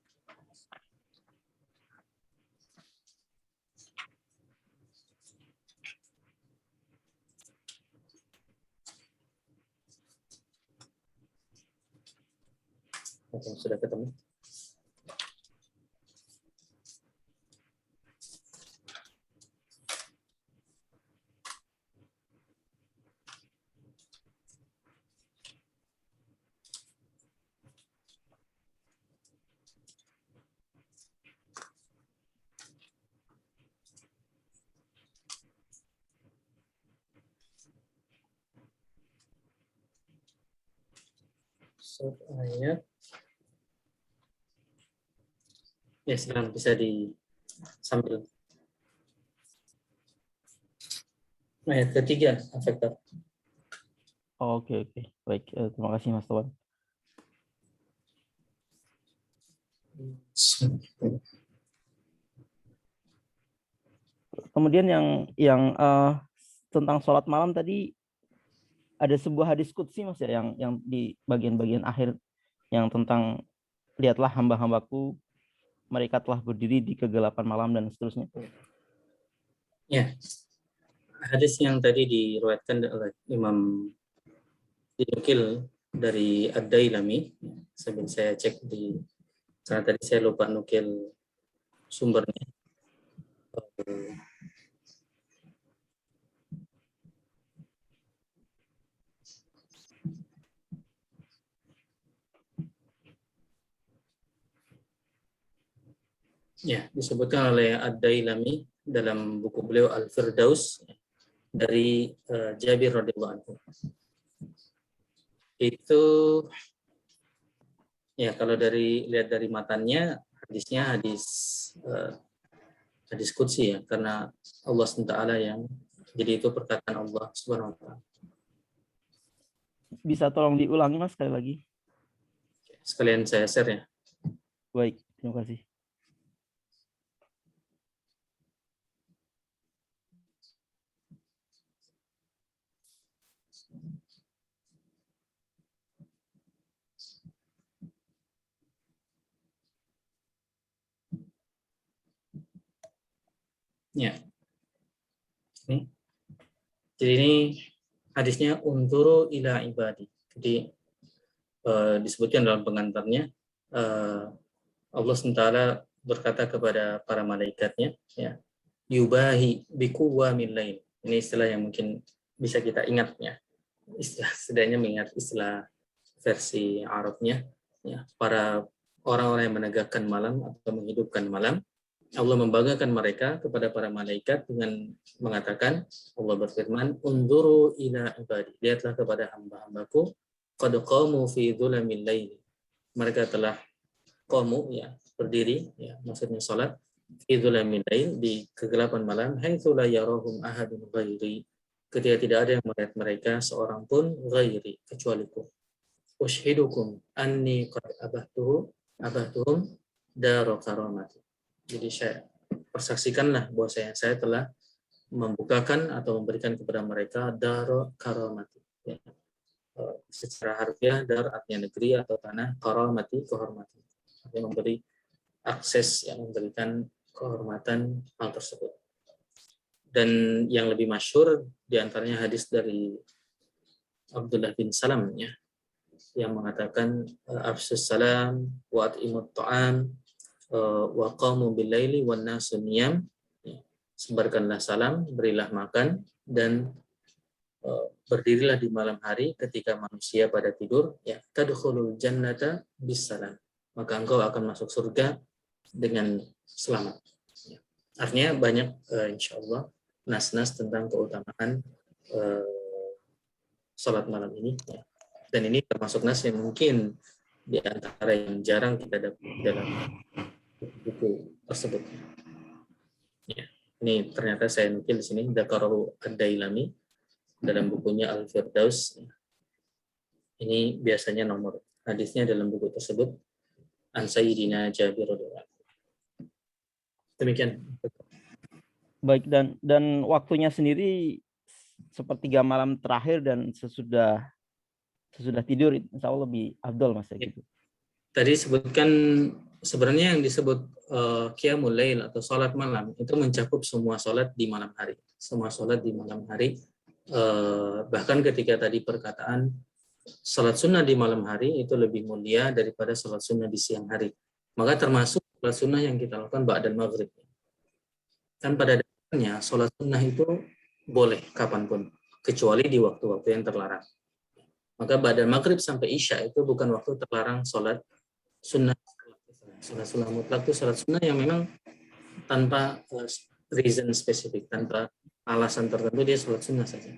Oke, sudah ketemu. Ayat, ya sekarang bisa sambil ayat ketiga, afektor. Oke, baik, terima kasih Mas Topan. Kemudian yang tentang sholat malam tadi ada sebuah hadis qudsi Mas ya, yang di bagian-bagian akhir yang tentang lihatlah hamba-hambaku, mereka telah berdiri di kegelapan malam dan seterusnya. Ya, hadis yang tadi diriwayatkan oleh Imam dinukil dari Ad-Dailami, sambil saya cek karena tadi saya lupa nukil sumbernya. Ya, disebutkan oleh Ad-Dailami dalam buku beliau Al-Firdaus dari Jabir radhiyallahu anhu. Itu ya kalau lihat dari matanya hadisnya hadis qudsi ya, karena Allah SWT yang jadi itu perkataan Allah Subhanahu wa taala. Bisa tolong diulangi Mas sekali lagi? Sekalian saya share ya. Baik, terima kasih. Ya. Jadi ini hadisnya unzuru ila ibadi. Jadi disebutkan dalam pengantarnya Allah SWT berkata kepada para malaikatnya, ya, yubahi bikuwa min lain. Ini istilah yang mungkin bisa kita ingat, ya. Istilah setidaknya mengingat istilah versi Arabnya, ya. Para orang-orang yang menegakkan malam atau menghidupkan malam, Allah membanggakan mereka kepada para malaikat dengan mengatakan, Allah berfirman, unzuru ila ibadi, lihatlah kepada hamba-hambaku, qad qamu fi dhulamil lail. Mereka telah qamu, ya, berdiri, ya, maksudnya salat, fi dhulamil lail, di kegelapan malam, haitsu la yarahum ahadun ghairi, ketika tidak ada yang melihat mereka seorang pun ghairi, kecualiku. Ushidukum anni qad abahtuhum daro karamati. Jadi saya persaksikanlah bahwa saya telah membukakan atau memberikan kepada mereka daro karamati. Ya. Secara harfiah dar artinya negeri atau tanah, karamati kehormatan. Artinya memberi akses, yang memberikan kehormatan hal tersebut. Dan yang lebih masyhur diantaranya hadis dari Abdullah bin Salam, ya, yang mengatakan afsus salam wa at'imut ta'am wa qamu bil laili wan nasu niyam, sebarkanlah salam, berilah makan, dan berdirilah di malam hari ketika manusia pada tidur, ya, tadkhulul jannata bis salam, maka engkau akan masuk surga dengan selamat. Ya. Artinya banyak insyaallah nas-nas tentang keutamaan salat malam ini, ya. Dan ini termasuk nas yang mungkin di antara yang jarang kita dapat dalam buku tersebut. Ya, ini ternyata saya nukil di sini Dzakarahu Ad-Dailami dalam bukunya Al-Firdaus. Ini biasanya nomor hadisnya dalam buku tersebut An Sayyidina Jabir radhiyallahu anhu. Demikian. Baik, dan waktunya sendiri sepertiga malam terakhir dan sesudah tidur, insya Allah lebih afdal, Mas, ya, gitu. Tadi sebutkan sebenarnya yang disebut qiyamul lail atau salat malam itu mencakup semua salat di malam hari. Semua salat di malam hari, bahkan ketika tadi perkataan salat sunnah di malam hari itu lebih mulia daripada salat sunnah di siang hari. Maka termasuk salat sunnah yang kita lakukan ba'dal maghrib. Kan pada dasarnya salat sunnah itu boleh kapanpun, kecuali di waktu-waktu yang terlarang. Maka ba'dal maghrib sampai isya itu bukan waktu terlarang salat sunnah. Salat sunnah mutlak itu salat sunnah yang memang tanpa reason spesifik, tanpa alasan tertentu dia salat sunnah saja.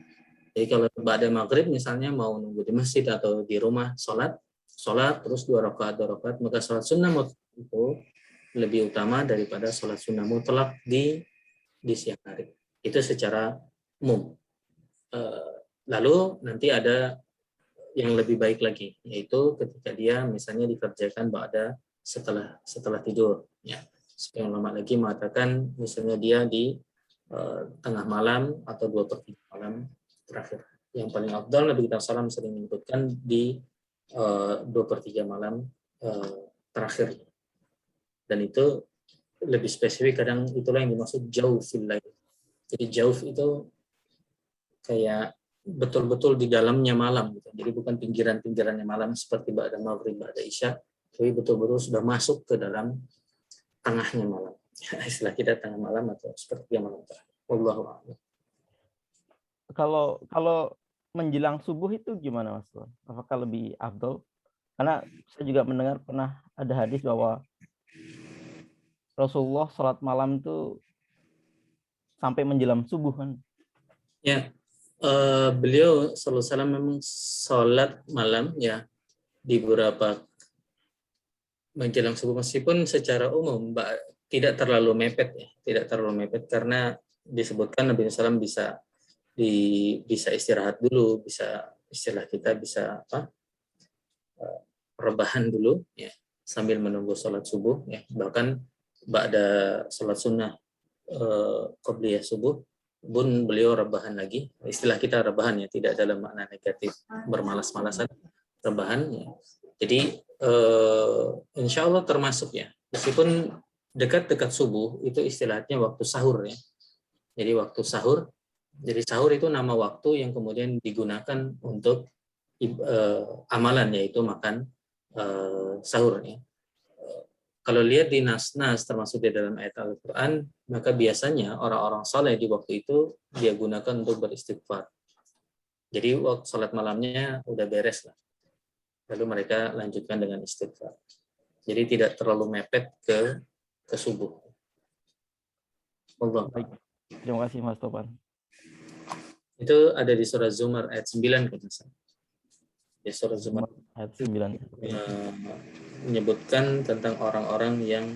Jadi kalau ba'da maghrib misalnya mau nunggu di masjid atau di rumah salat terus 2 rakaat, maka salat sunnah mutlak itu lebih utama daripada salat sunnah mutlak di siang hari. Itu secara umum. Lalu nanti ada yang lebih baik lagi, yaitu ketika dia misalnya dikerjakan setelah tidur, ya. Sebagian ulama lagi mengatakan misalnya dia di tengah malam atau 2/3 malam terakhir. Yang paling afdal Nabi kita salam sering menyebutkan di 2/3 malam terakhir. Dan itu lebih spesifik, kadang itulah yang dimaksud jauh fil lail. Jadi jauh itu kayak betul-betul di dalamnya malam gitu. Jadi bukan pinggiran-pinggirannya malam seperti ba'da maghrib, ba'da isya, tapi betul-betul sudah masuk ke dalam tengahnya malam. Istilah kita tengah malam atau seperti malam terakhir. Wallahu a'lam. Kalau menjelang subuh itu gimana, Mas? Apakah lebih afdal? Karena saya juga mendengar pernah ada hadis bahwa Rasulullah salat malam itu sampai menjelang subuh, kan? Ya. Beliau sallallahu alaihi wasallam memang sholat malam, ya, di beberapa menjelang subuh, meskipun secara umum tidak terlalu mepet, ya, tidak terlalu mepet, karena disebutkan Nabi SAW bisa istirahat dulu, bisa istilah kita bisa rebahan dulu, ya, sambil menunggu sholat subuh, ya. Bahkan ba'da sholat sunnah qabliyah subuh pun beliau rebahan lagi. Istilah kita rebahan, ya, tidak dalam makna negatif bermalas-malasan, rebahan, ya. Jadi insya Allah termasuk, ya, meskipun dekat-dekat subuh itu istilahnya waktu sahur, ya. Jadi waktu sahur. Jadi sahur itu nama waktu yang kemudian digunakan untuk amalan, yaitu makan sahur. Ya. Kalau lihat di nas-nas termasuk di dalam ayat Al-Quran, maka biasanya orang-orang saleh di waktu itu dia gunakan untuk beristighfar. Jadi waktu sholat malamnya udah beres lah. Lalu mereka lanjutkan dengan istighfar. Jadi tidak terlalu mepet ke subuh. Allah. Baik. Terima kasih Mas Topan. Itu ada di surah Zumar ayat 9 kan. Di surah Zumar ayat 9. Menyebutkan tentang orang-orang yang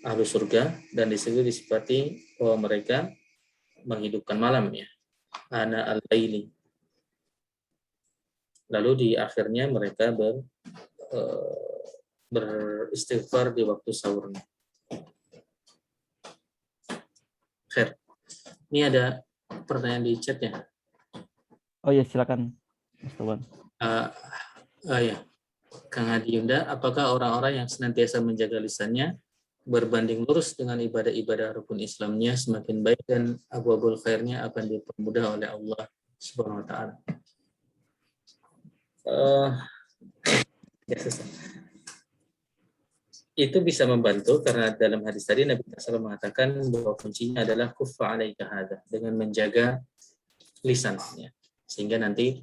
ahlu surga, dan di situ disifati bahwa mereka menghidupkan malamnya. Ana al-laili. Lalu di akhirnya mereka beristighfar di waktu sahurnya. Khair. Ini ada pertanyaan di chat ya. Oh ya, silakan Mas Topan. Ya. Kang Hadi Yunda, apakah orang-orang yang senantiasa menjaga lisannya berbanding lurus dengan ibadah-ibadah rukun Islamnya semakin baik dan abu-abul khairnya akan dipermudah oleh Allah Subhanahu wa taala? Itu bisa membantu karena dalam hadis tadi Nabi SAW mengatakan bahwa kuncinya adalah kuffa alaika hadza, dengan menjaga lisannya, sehingga nanti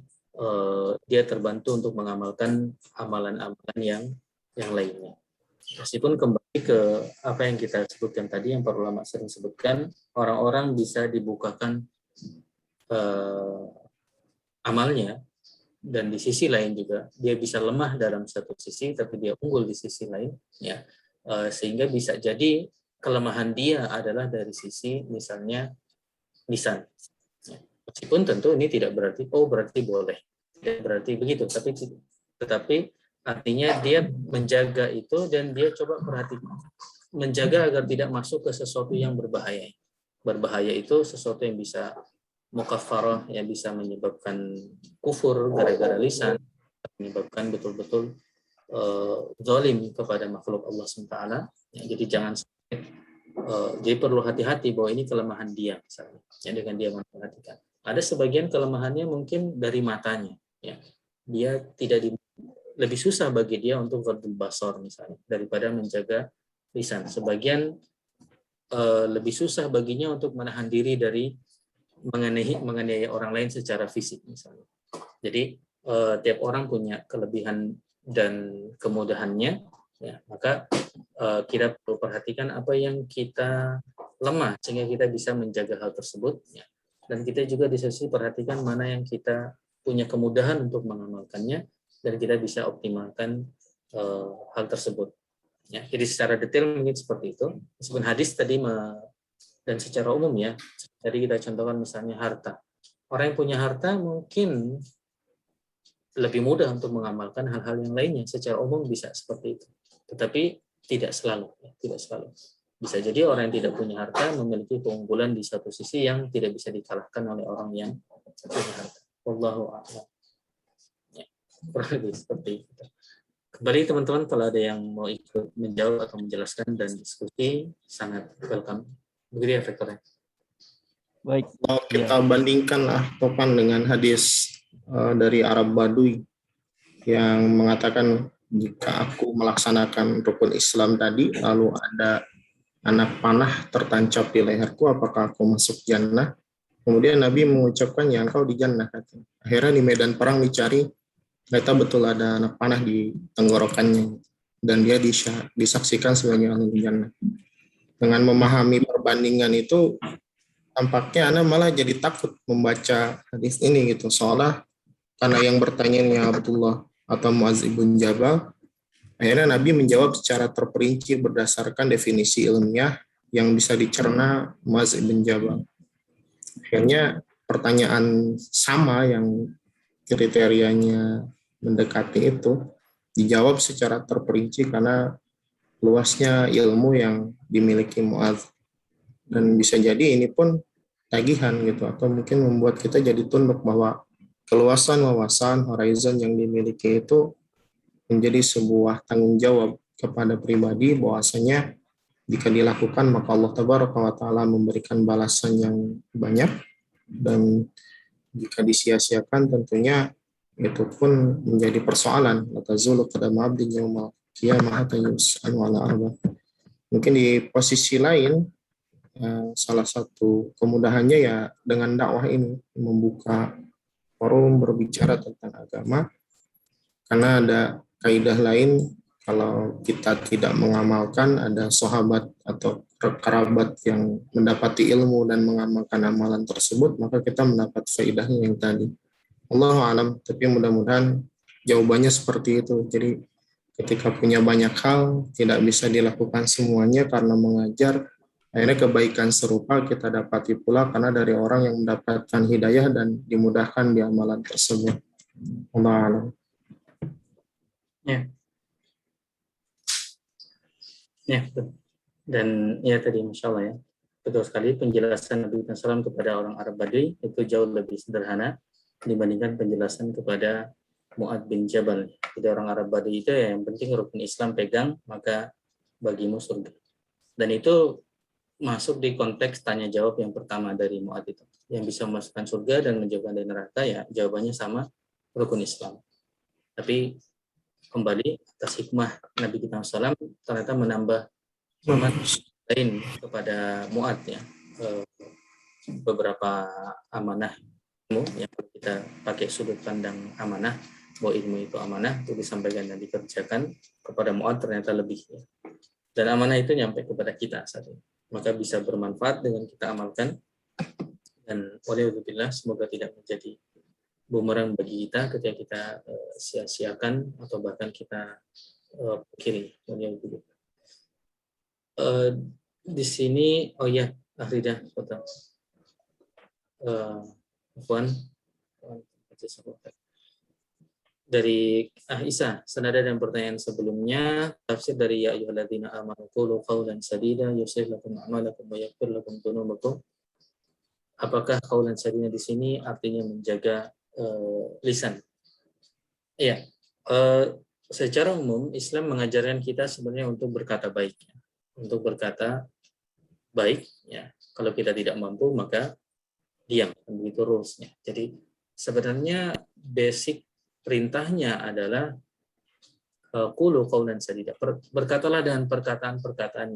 dia terbantu untuk mengamalkan amalan-amalan yang lainnya. Meskipun kembali ke apa yang kita sebutkan tadi, yang para ulama sering sebutkan, orang-orang bisa dibukakan amalnya, dan di sisi lain juga dia bisa lemah dalam satu sisi tapi dia unggul di sisi lain, ya, sehingga bisa jadi kelemahan dia adalah dari sisi misalnya lisan. Meskipun tentu ini tidak berarti berarti boleh, tidak berarti begitu, tetapi artinya dia menjaga itu dan dia coba perhatikan, menjaga agar tidak masuk ke sesuatu yang berbahaya. Berbahaya itu sesuatu yang bisa mukaffarah, yang bisa menyebabkan kufur gara-gara lisan, menyebabkan betul-betul zalim kepada makhluk Allah SWT. Ya, jadi jangan jadi perlu hati-hati bahwa ini kelemahan dia, misalnya, ya, dengan dia memperhatikan. Ada sebagian kelemahannya mungkin dari matanya, ya. Dia lebih susah bagi dia untuk ghadul basar misalnya daripada menjaga lisan. Sebagian lebih susah baginya untuk menahan diri dari menganiaya orang lain secara fisik misalnya. Jadi tiap orang punya kelebihan dan kemudahannya, ya, maka kita perlu perhatikan apa yang kita lemah sehingga kita bisa menjaga hal tersebut, ya. Dan kita juga di sisi perhatikan mana yang kita punya kemudahan untuk mengamalkannya dan kita bisa optimalkan hal tersebut. Ya, jadi secara detail mungkin seperti itu. Meskipun hadis tadi dan secara umum, ya, tadi kita contohkan misalnya harta. Orang yang punya harta mungkin lebih mudah untuk mengamalkan hal-hal yang lainnya. Secara umum bisa seperti itu. Tetapi tidak selalu. Ya, tidak selalu. Bisa jadi orang yang tidak punya harta memiliki keunggulan di satu sisi yang tidak bisa dikalahkan oleh orang yang punya harta. Wallahu a'lam. Ya, kurang lebih seperti itu. Kembali teman-teman, kalau ada yang mau ikut menjawab atau menjelaskan dan diskusi, sangat welcome. Begitu ya, Rektornya. Baik. Kalau kita bandingkan Topan dengan hadis dari Arab Baduy yang mengatakan jika aku melaksanakan rukun Islam tadi lalu ada anak panah tertancap di leherku, apakah aku masuk jannah? Kemudian Nabi mengucapkan, ya engkau di jannah. Akhirnya di medan perang dicari, ternyata betul ada anak panah di tenggorokannya dan dia disaksikan sebagai ahli jannah. Dengan memahami perbandingan itu, tampaknya Anda malah jadi takut membaca hadis ini gitu. Soalnya karena yang bertanya Abdullah atau Mu'adz bin Jabal, akhirnya Nabi menjawab secara terperinci berdasarkan definisi ilmiah yang bisa dicerna Mu'adz bin Jabal. Akhirnya pertanyaan sama yang kriterianya mendekati itu dijawab secara terperinci karena luasnya ilmu yang dimiliki Mu'adz. Dan bisa jadi ini pun tagihan gitu, atau mungkin membuat kita jadi tunduk bahwa keluasan wawasan horizon yang dimiliki itu menjadi sebuah tanggung jawab kepada pribadi, bahwasanya Jika dilakukan maka Allah Tabaraka wa Ta'ala memberikan balasan yang banyak, dan jika disia-siakan tentunya itu pun menjadi persoalan. Latazulu qadama abdin yaumal qiyamah hatta yus'alu ala arba. Mungkin di posisi lain salah satu kemudahannya ya dengan dakwah ini, membuka forum berbicara tentang agama, karena ada kaidah lain, kalau kita tidak mengamalkan, ada sahabat atau kerabat yang mendapati ilmu dan mengamalkan amalan tersebut, maka kita mendapat faedahnya yang tadi. Allahu alam, tapi mudah-mudahan jawabannya seperti itu. Jadi ketika punya banyak hal, tidak bisa dilakukan semuanya karena mengajar, akhirnya kebaikan serupa kita dapati pula karena dari orang yang mendapatkan hidayah dan dimudahkan di amalan tersebut. Allahu alam. Ya, ya, betul. Dan ya tadi Masya Allah ya, betul sekali penjelasan Nabi SAW kepada orang Arab Badui itu jauh lebih sederhana dibandingkan penjelasan kepada Mu'ad bin Jabal. Jadi orang Arab Badui itu ya, yang penting rukun Islam pegang, maka bagimu surga. Dan itu masuk di konteks tanya jawab yang pertama dari Mu'ad itu. Yang bisa memasukkan surga dan menjauhkan dari neraka, ya jawabannya sama, rukun Islam. Tapi kembali atas hikmah Nabi kita SAW ternyata menambah semangat lain kepada Mu'ad ya, beberapa amanah ilmu yang kita pakai sudut pandang amanah, bahwa ilmu itu amanah untuk disampaikan dan dikerjakan, kepada Mu'ad ternyata lebih ya. Dan amanah itu nyampe kepada kita saat ini, maka bisa bermanfaat dengan kita amalkan, dan waliyadzubillah semoga tidak menjadi bumerang bagi kita ketika kita sia-siakan atau bahkan kita kiri. Di sini oh ya Afridah foto Puan dari Isa, senada dan pertanyaan sebelumnya, tafsir dari ya ayyuhalladzina amanu qulu qawlan sadida yuslih lakum a'malakum wa yaghfir lakum dzunubakum. Apakah qawlan sadida di sini artinya menjaga lisan? Iya, secara umum Islam mengajarkan kita sebenarnya untuk berkata baik, untuk berkata baik ya. Kalau kita tidak mampu maka diam, begitu rulesnya. Jadi sebenarnya basic perintahnya adalah qulu qawlan sadida, berkatalah dengan perkataan-perkataan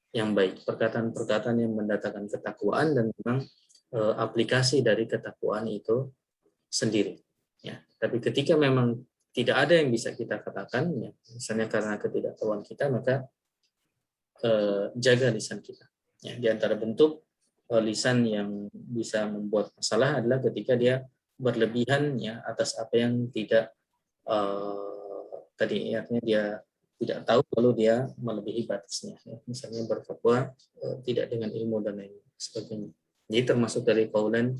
yang baik, perkataan-perkataan yang mendatangkan ketakwaan, dan memang aplikasi dari ketakwaan itu sendiri ya. Tapi ketika memang tidak ada yang bisa kita katakan ya, misalnya karena ketidaktahuan kita, maka jaga lisan kita ya. Di antara bentuk lisan yang bisa membuat masalah adalah ketika dia berlebihan ya atas apa yang tidak tadi artinya dia tidak tahu lalu dia melebihi batasnya ya. Misalnya berfatwa tidak dengan ilmu dan lain sebagainya. Jadi termasuk dari qaulan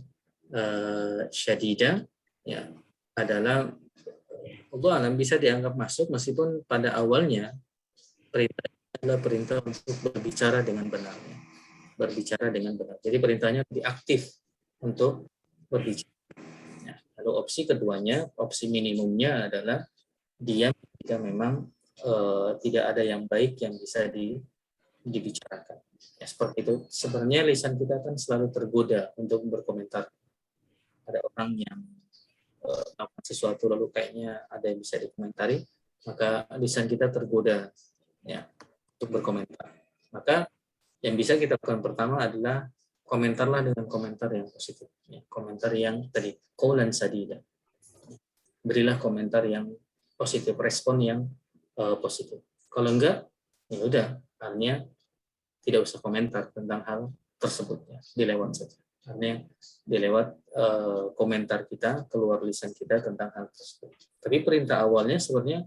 syadida ya adalah Allah alam bisa dianggap masuk meskipun pada awalnya perintah adalah perintah untuk berbicara dengan benar. Berbicara dengan benar. Jadi perintahnya lebih aktif untuk berbicara. Ya. Lalu opsi keduanya, opsi minimumnya adalah diam jika memang tidak ada yang baik yang bisa dibicarakan. Ya, seperti itu. Sebenarnya lisan kita kan selalu tergoda untuk berkomentar. Ada orang yang melakukan sesuatu lalu kayaknya ada yang bisa dikomentari, maka lisan kita tergoda ya untuk berkomentar. Maka yang bisa kita lakukan pertama adalah komentarlah dengan komentar yang positif. Ya, komentar yang tadi, qaulan sadida. Berilah komentar yang positif, respon yang positif. Kalau enggak, ya udah, artinya tidak usah komentar tentang hal tersebut. Ya, dilewat saja. Artinya dilewat komentar kita, keluar lisan kita tentang hal tersebut. Tapi perintah awalnya sebenarnya,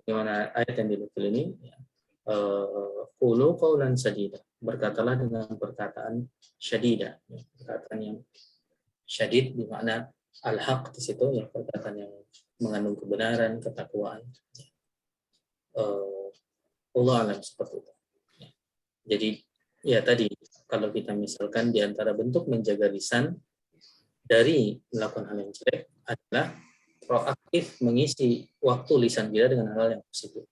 bagaimana ayat yang dinukil ini, ya, qulu qawlan sadida, berkatalah dengan perkataan syadida, perkataan yang syadid di makna al-haq di situ ya, perkataan yang mengandung kebenaran, ketakwaan. Allah alam seperti itu. Jadi ya tadi kalau kita misalkan di antara bentuk menjaga lisan dari melakukan hal yang jelek adalah proaktif mengisi waktu lisan kita dengan hal yang positif.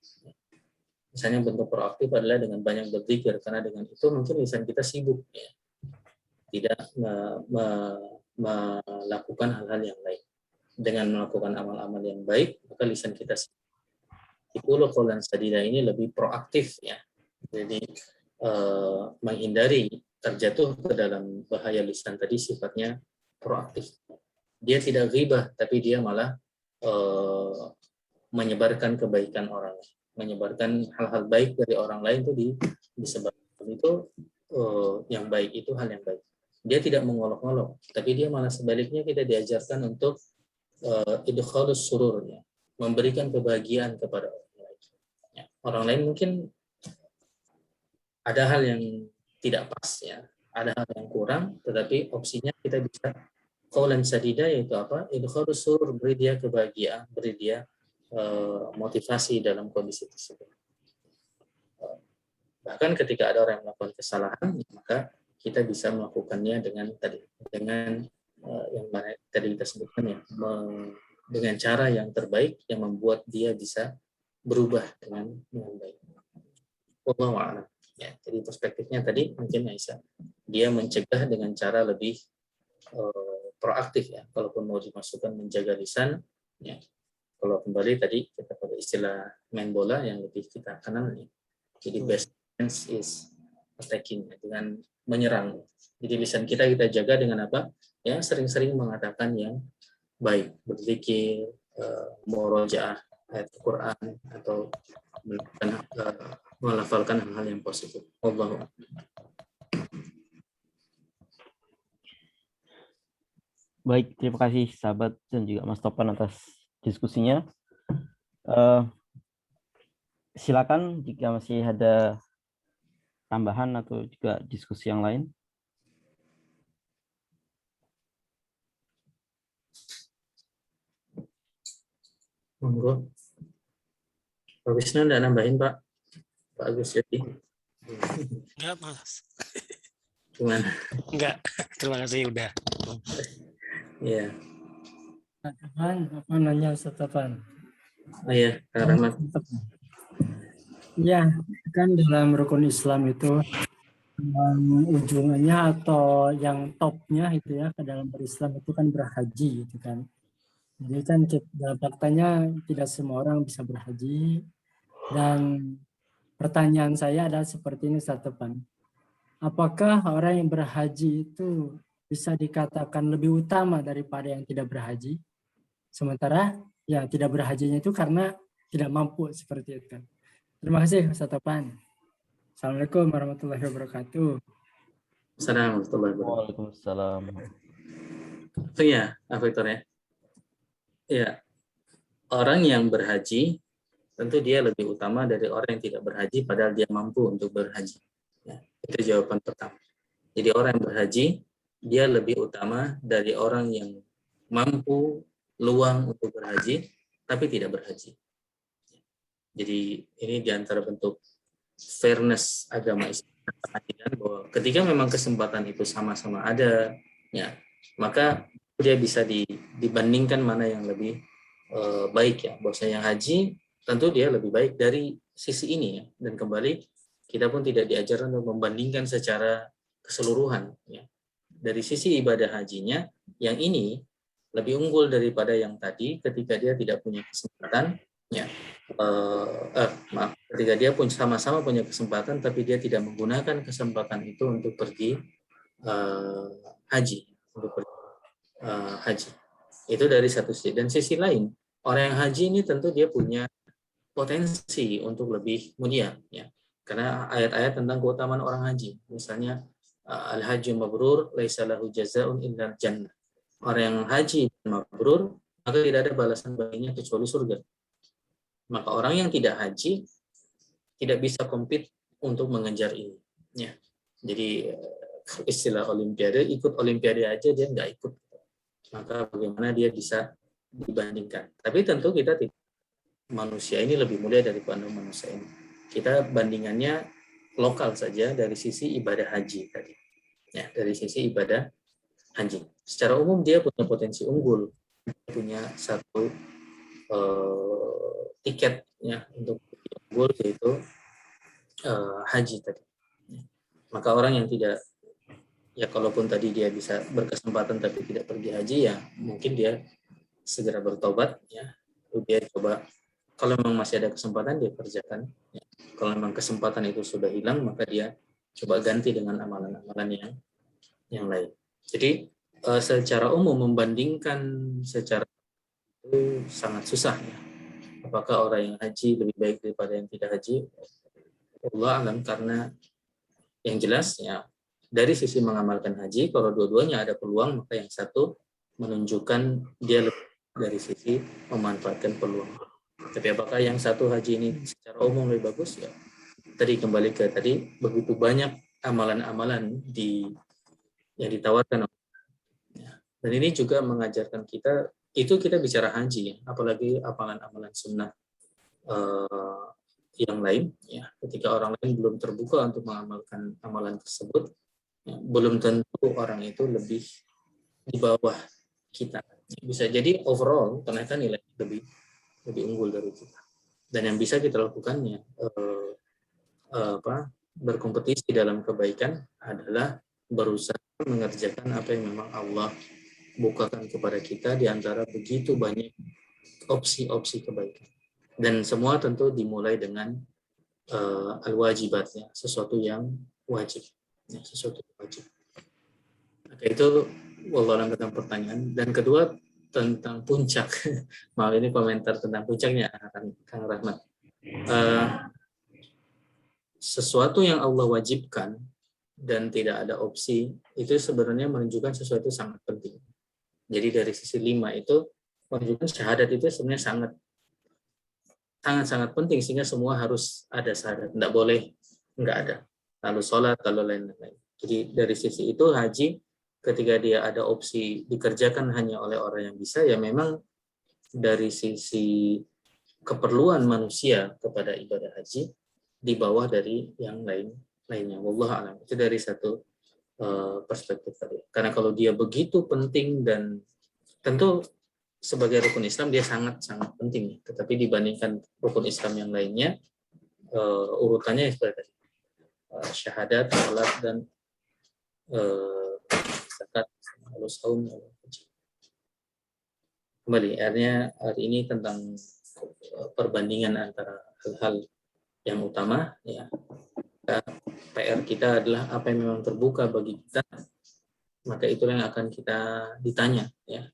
Misalnya bentuk proaktif adalah dengan banyak berzikir, karena dengan itu mungkin lisan kita sibuk, ya, tidak melakukan hal-hal yang lain. Dengan melakukan amal-amal yang baik, maka lisan kita sibuk. Qulu qawlan sadida ini lebih proaktif, ya. Jadi menghindari terjatuh ke dalam bahaya lisan tadi sifatnya proaktif. Dia tidak ghibah, tapi dia malah menyebarkan kebaikan orang, menyebarkan hal-hal baik dari orang lain itu disebarkan. Itu yang baik, itu hal yang baik. Dia tidak mengolok-olok, tapi dia malah sebaliknya kita diajarkan untuk idkhalus surur, ya, memberikan kebahagiaan kepada orang lain. Ya, orang lain mungkin ada hal yang tidak pas, ya, ada hal yang kurang, tetapi opsinya kita bisa qaulan sadida, yaitu apa? Idkhalus surur, beri dia kebahagiaan, beri dia motivasi dalam kondisi tersebut. Bahkan ketika ada orang yang melakukan kesalahan, maka kita bisa melakukannya dengan yang mana tadi kita sebutkan, ya, dengan cara yang terbaik yang membuat dia bisa berubah dengan baik. Wallahu a'lam. Ya, jadi perspektifnya tadi mungkin Aisyah, dia mencegah dengan cara lebih proaktif, ya. Kalaupun mau dimasukkan menjaga lisan, ya. Kalau kembali tadi kita pada istilah main bola yang lebih kita kenal, ya. Jadi best defense is attacking, dengan menyerang. Jadi lisan kita jaga dengan apa? Ya, sering-sering mengatakan yang baik, berzikir, murojaah ayat Al-Quran, atau melafalkan hal-hal yang positif. Wallahu a'lam. Baik, terima kasih sahabat dan juga Mas Topan atas diskusinya. Silakan jika masih ada tambahan atau juga diskusi yang lain. Monggo. Pak Wisnu enggak nambahin, Pak? Pak Agus jadi. Enggak, Mas. Gimana? Enggak. Terima kasih udah. Ya. Apa nanya Ustaz Topan? Oh ya, Kak Rahmat. Ya, kan dalam rukun Islam itu ujungnya atau yang topnya itu ya ke dalam berislam itu kan berhaji gitu kan. Jadi kan dalam faktanya tidak semua orang bisa berhaji, dan pertanyaan saya adalah seperti ini Ustaz Topan. Apakah orang yang berhaji itu bisa dikatakan lebih utama daripada yang tidak berhaji? Sementara yang tidak berhajinya itu karena tidak mampu seperti itu kan. Terima kasih Ustaz Topan. Assalamualaikum warahmatullahi wabarakatuh. Assalamualaikum warahmatullahi wabarakatuh. Waalaikumsalam. Oh ya, Victor, ya. Ya, orang yang berhaji tentu dia lebih utama dari orang yang tidak berhaji padahal dia mampu untuk berhaji. Ya, itu jawaban pertama. Jadi orang yang berhaji dia lebih utama dari orang yang mampu luang untuk berhaji tapi tidak berhaji. Jadi ini diantara bentuk fairness agama Islam, bahwa ketika memang kesempatan itu sama-sama ada, ya, maka dia bisa dibandingkan mana yang lebih baik, ya. Bahwasanya yang haji tentu dia lebih baik dari sisi ini, ya. Dan kembali kita pun tidak diajarkan untuk membandingkan secara keseluruhan, ya. Dari sisi ibadah hajinya yang ini lebih unggul daripada yang tadi ketika dia tidak punya kesempatan, ya. Ketika dia pun sama-sama punya kesempatan tapi dia tidak menggunakan kesempatan itu untuk pergi haji, haji. Itu dari satu sisi. Dan sisi lain, orang yang haji ini tentu dia punya potensi untuk lebih mulia, ya. Karena ayat-ayat tentang keutamaan orang haji, misalnya al-hajju mabrur laisa lahu jazaa'un illa jannah. Orang yang haji mabrur maka tidak ada balasan baginya kecuali surga. Maka orang yang tidak haji tidak bisa compete untuk mengejar ini, ya. Jadi istilah olimpiade, ikut olimpiade aja dia nggak ikut, maka bagaimana dia bisa dibandingkan? Tapi tentu kita tidak, manusia ini lebih mulia daripada manusia ini. Kita bandingannya lokal saja dari sisi ibadah haji tadi, ya, dari sisi ibadah haji. Secara umum dia punya potensi unggul, punya satu tiket, ya, untuk unggul, yaitu haji tadi. Maka orang yang tidak, ya kalaupun tadi dia bisa berkesempatan tapi tidak pergi haji, ya mungkin dia segera bertobat, ya. Lalu dia coba, kalau memang masih ada kesempatan dia kerjakan. Ya. Kalau memang kesempatan itu sudah hilang, maka dia coba ganti dengan amalan-amalan yang lain. Jadi secara umum membandingkan secara itu sangat susah, ya. Apakah orang yang haji lebih baik daripada yang tidak haji? Allah alam, karena yang jelas ya dari sisi mengamalkan haji, kalau dua-duanya ada peluang, maka yang satu menunjukkan dia lebih dari sisi memanfaatkan peluang. Tapi apakah yang satu haji ini secara umum lebih bagus? Ya, tadi kembali ke tadi, begitu banyak amalan-amalan yang ditawarkan. Ya. Dan ini juga mengajarkan kita, itu kita bicara haji, ya, apalagi amalan-amalan sunnah yang lain, ya, ketika orang lain belum terbuka untuk mengamalkan amalan tersebut, ya, belum tentu orang itu lebih di bawah kita. Bisa jadi overall ternyata nilai lebih unggul dari kita. Dan yang bisa kita lakukannya berkompetisi dalam kebaikan adalah berusaha mengerjakan apa yang memang Allah bukakan kepada kita di antara begitu banyak opsi-opsi kebaikan. Dan semua tentu dimulai dengan al-wajibat, ya, sesuatu yang wajib, ya, sesuatu yang wajib. Maka itu wallahualam tentang pertanyaan. Dan kedua tentang puncak. Maaf, ini komentar tentang puncaknya Kang Rahmat. Sesuatu yang Allah wajibkan dan tidak ada opsi, itu sebenarnya menunjukkan sesuatu sangat penting. Jadi dari sisi 5 itu menunjukkan syahadat itu sebenarnya sangat penting, sehingga semua harus ada syahadat, tidak boleh nggak ada. Lalu sholat, lalu lain-lain. Jadi dari sisi itu haji, ketika dia ada opsi dikerjakan hanya oleh orang yang bisa, ya memang dari sisi keperluan manusia kepada ibadah haji di bawah dari yang lainnya. Wallahu a'lam. Itu dari satu perspektif tadi. Karena kalau dia begitu penting, dan tentu sebagai rukun Islam dia sangat penting, tetapi dibandingkan rukun Islam yang lainnya, urutannya seperti tadi, syahadat, salat, dan zakat, lalu saum. Kembali, akhirnya hari ini tentang perbandingan antara hal-hal yang utama, ya. PR kita adalah apa yang memang terbuka bagi kita, maka itulah yang akan kita ditanya, ya.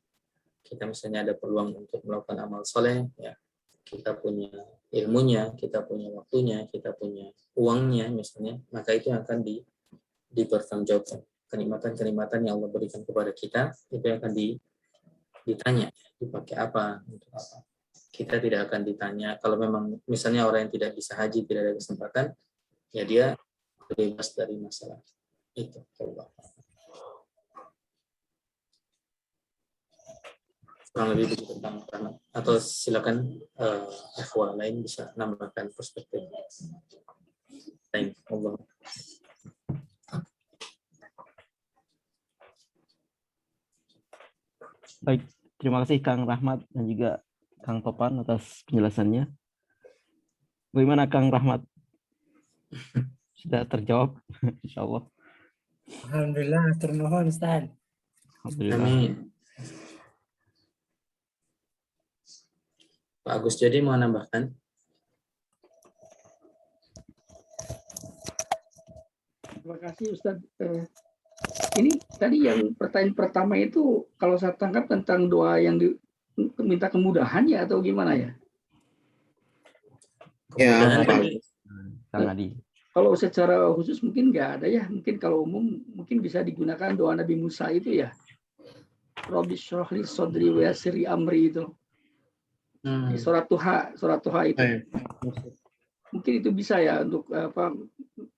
Kita misalnya ada peluang untuk melakukan amal soleh, ya, kita punya ilmunya, kita punya waktunya, kita punya uangnya misalnya, maka itu yang akan dipertanggungjawabkan. Kenikmatan-kenikmatan yang Allah berikan kepada kita, itu yang akan ditanya, dipakai apa, untuk apa. Kita tidak akan ditanya, kalau memang misalnya orang yang tidak bisa haji, tidak ada kesempatan, ya dia bebas dari masalah itu. Kurang lebih begitu tentang Rahmat. Atau silakan ikhwah lain bisa nambahkan perspektif lain. Allah. Baik, terima kasih Kang Rahmat dan juga Kang Topan atas penjelasannya. Bagaimana Kang Rahmat? Sudah terjawab, insya Allah. Alhamdulillah, termohon Ustaz. Alhamdulillah. Amin. Pak Agus jadi mau nambahkan? Terima kasih Ustaz. Ini tadi yang pertanyaan pertama itu kalau saya tangkap tentang doa yang minta kemudahan ya, atau gimana ya? Ya, Pak. Kang Adi. Kalau secara khusus mungkin nggak ada ya. Mungkin kalau umum mungkin bisa digunakan doa Nabi Musa itu ya. Rabbi shrah li sadri wa yassir li amri itu. Di surat Tuha itu. Mungkin itu bisa ya untuk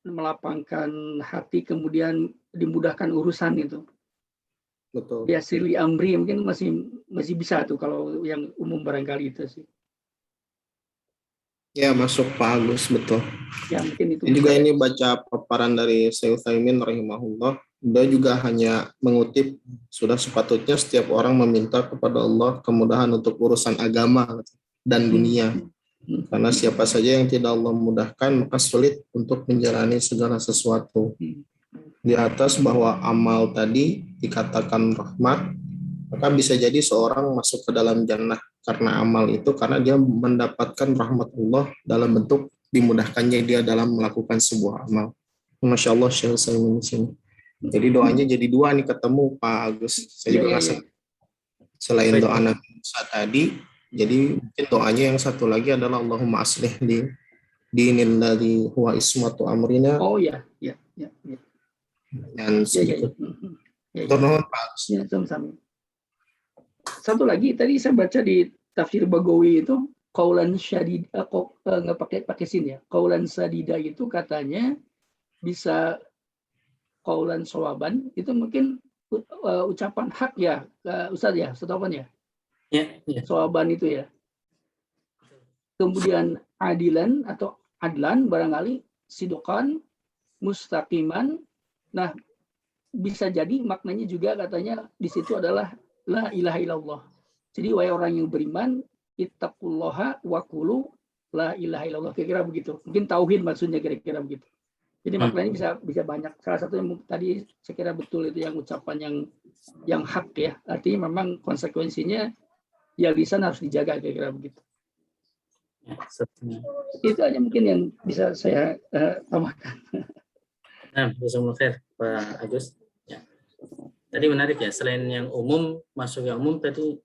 melapangkan hati, kemudian dimudahkan urusan itu. Betul. Ya sirli amri mungkin masih bisa tuh kalau yang umum barangkali itu sih. Ya, masuk Pak Agus, betul. Ya mungkin itu. Dan juga ini baca paparan dari Syekh Utsaimin rahimahullah. Dia juga hanya mengutip, sudah sepatutnya setiap orang meminta kepada Allah kemudahan untuk urusan agama dan dunia. Karena siapa saja yang tidak Allah mudahkan, maka sulit untuk menjalani segala sesuatu. Di atas bahwa amal tadi dikatakan rahmat, maka bisa jadi seorang masuk ke dalam jannah karena amal itu, karena dia mendapatkan rahmat Allah dalam bentuk dimudahkannya dia dalam melakukan sebuah amal. Masya Allah, Syekh Utsaimin di sini. Jadi doanya jadi dua nih, ketemu Pak Agus. Saya juga ngasih selain doa Nabi Musa tadi, jadi mungkin doanya yang satu lagi adalah Allahumma aslih li dinil ladzi huwa ismatu amrina. Oh ya. Dan sedikit. Turun Pak Agus. Ya, sama-sama. Satu lagi tadi saya baca di tafsir Bagawi itu qaulan syadid, nggak pakai sin ya. Qaulan sadida itu katanya bisa qaulan sawaban, itu mungkin ucapan hak ya, Ustaz ya, setahuan ya. Ya. Sawaban itu ya. Kemudian adilan atau adlan barangkali, sidokan, mustaqiman. Nah, bisa jadi maknanya juga katanya di situ adalah la ilaha illallah. Jadi wahai orang yang beriman, ittaqullaha wa qulu la ilaha illallah. Kira-kira begitu. Mungkin tauhid maksudnya, kira-kira begitu. Jadi maknanya bisa banyak. Salah satu yang tadi saya kira betul itu yang ucapan yang hak ya. Artinya memang konsekuensinya ya lisan harus dijaga, kira-kira begitu. Ya, itu aja mungkin yang bisa saya tambahkan. Nah, jazakumullah khair Pak Agus. Ya. Tadi menarik ya, selain yang umum, masuk yang umum tadi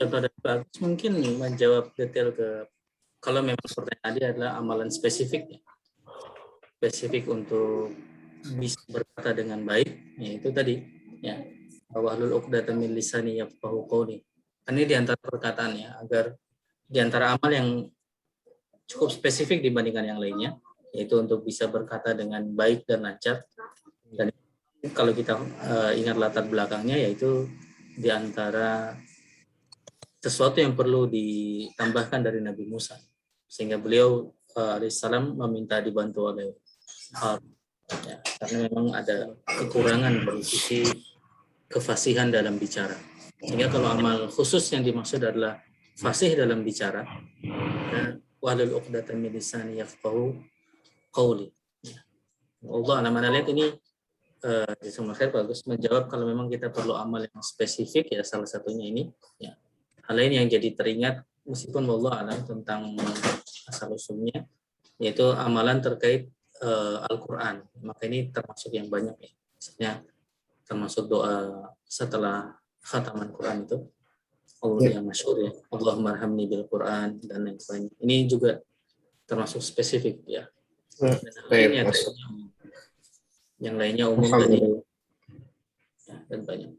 contoh dari Pak Agus mungkin menjawab detail ke, kalau memang pertanyaan tadi adalah amalan spesifik ya. Spesifik untuk bisa berkata dengan baik, ya itu tadi ya, wahlul 'uqdatam min lisani yafqahu qawli. Ini di antara perkataan ya, agar di antara amal yang cukup spesifik dibandingkan yang lainnya, yaitu untuk bisa berkata dengan baik dan lancar. Dan kalau kita ingat latar belakangnya, yaitu di antara sesuatu yang perlu ditambahkan dari Nabi Musa, sehingga beliau alaihissalam meminta dibantu oleh ya, karena memang ada kekurangan dari sisi kefasihan dalam bicara. Sehingga kalau amal khusus yang dimaksud adalah fasih dalam bicara, wahlul 'uqdatam min lisani yafqahu qawli. Allah alam lihat ini sebenarnya bagus menjawab kalau memang kita perlu amal yang spesifik ya, salah satunya ini ya. Hal lain yang jadi teringat meskipun wallah alam tentang asal usulnya, yaitu amalan terkait Al-Quran. Maka ini termasuk yang banyak ya. Misalnya termasuk doa setelah khataman Quran itu, Allah yang masyhur ya, Allahumma arhamni bil Quran dan lain sebagainya. Ini juga termasuk spesifik ya. Dan yang lainnya umum tadi ya, dan banyak.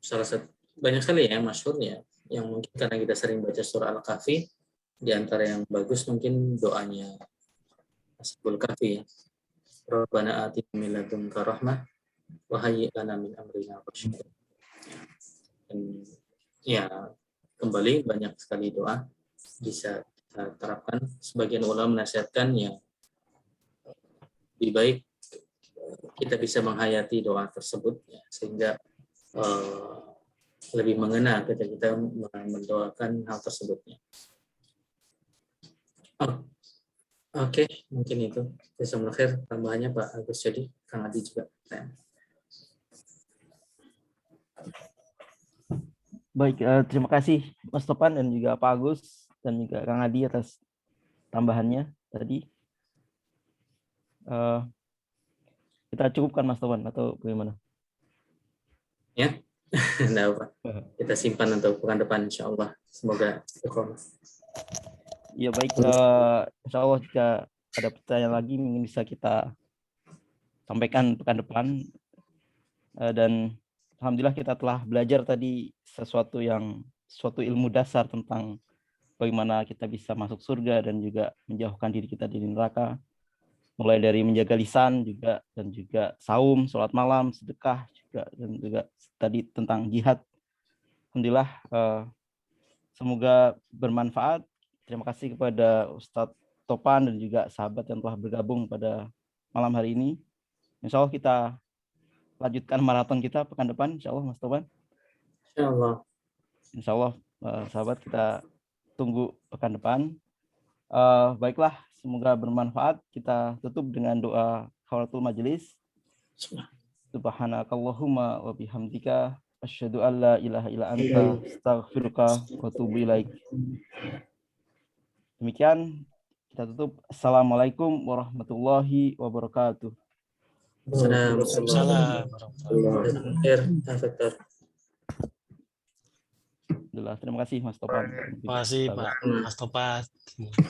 Salah satu banyak sekali ya masyhur ya, yang mungkin karena kita sering baca surah Al-Kahfi, di antara yang bagus mungkin doanya Ashabul Kahfi ya. Rabbana atina min ladunka rahmah wa hayyi' lana min amrina rasyada. Dan ya, kembali banyak sekali doa bisa kita terapkan. Sebagian ulama menasihatkan ya, lebih baik kita bisa menghayati doa tersebut ya, sehingga lebih mengena ketika kita mendoakan hal tersebutnya. Oke, mungkin itu. Jazakumullah khair tambahannya Pak Agus. Jadi Kang Adi juga. Baik, terima kasih Mas Topan dan juga Pak Agus dan juga Kang Adi atas tambahannya tadi. Kita cukupkan Mas Topan atau bagaimana? Ya, enggak apa. Kita simpan untuk pekan depan insya Allah. Semoga istiqomah. Ya baik, insya Allah jika ada pertanyaan lagi mungkin bisa kita sampaikan pekan depan. Dan alhamdulillah kita telah belajar tadi suatu ilmu dasar tentang bagaimana kita bisa masuk surga dan juga menjauhkan diri kita dari neraka. Mulai dari menjaga lisan juga, dan juga saum, sholat malam, sedekah juga, dan juga tadi tentang jihad. Alhamdulillah, semoga bermanfaat. Terima kasih kepada Ustadz Topan dan juga sahabat yang telah bergabung pada malam hari ini. Insya Allah kita lanjutkan maraton kita pekan depan, insya Allah Mas Topan. Insya Allah. Insya Allah sahabat, kita tunggu pekan depan. Baiklah, semoga bermanfaat. Kita tutup dengan doa kafaratul majelis. Subhanakallahumma wa bihamdika asyhadu an la ilaha illa anta astaghfiruka wa atubu ilaik. Demikian kita tutup. Assalamualaikum warahmatullahi wabarakatuh. Waalaikumsalam warahmatullahi wabarakatuh. Alhamdulillah, terima kasih Mas Topan. Terima kasih Pak Mas Topan.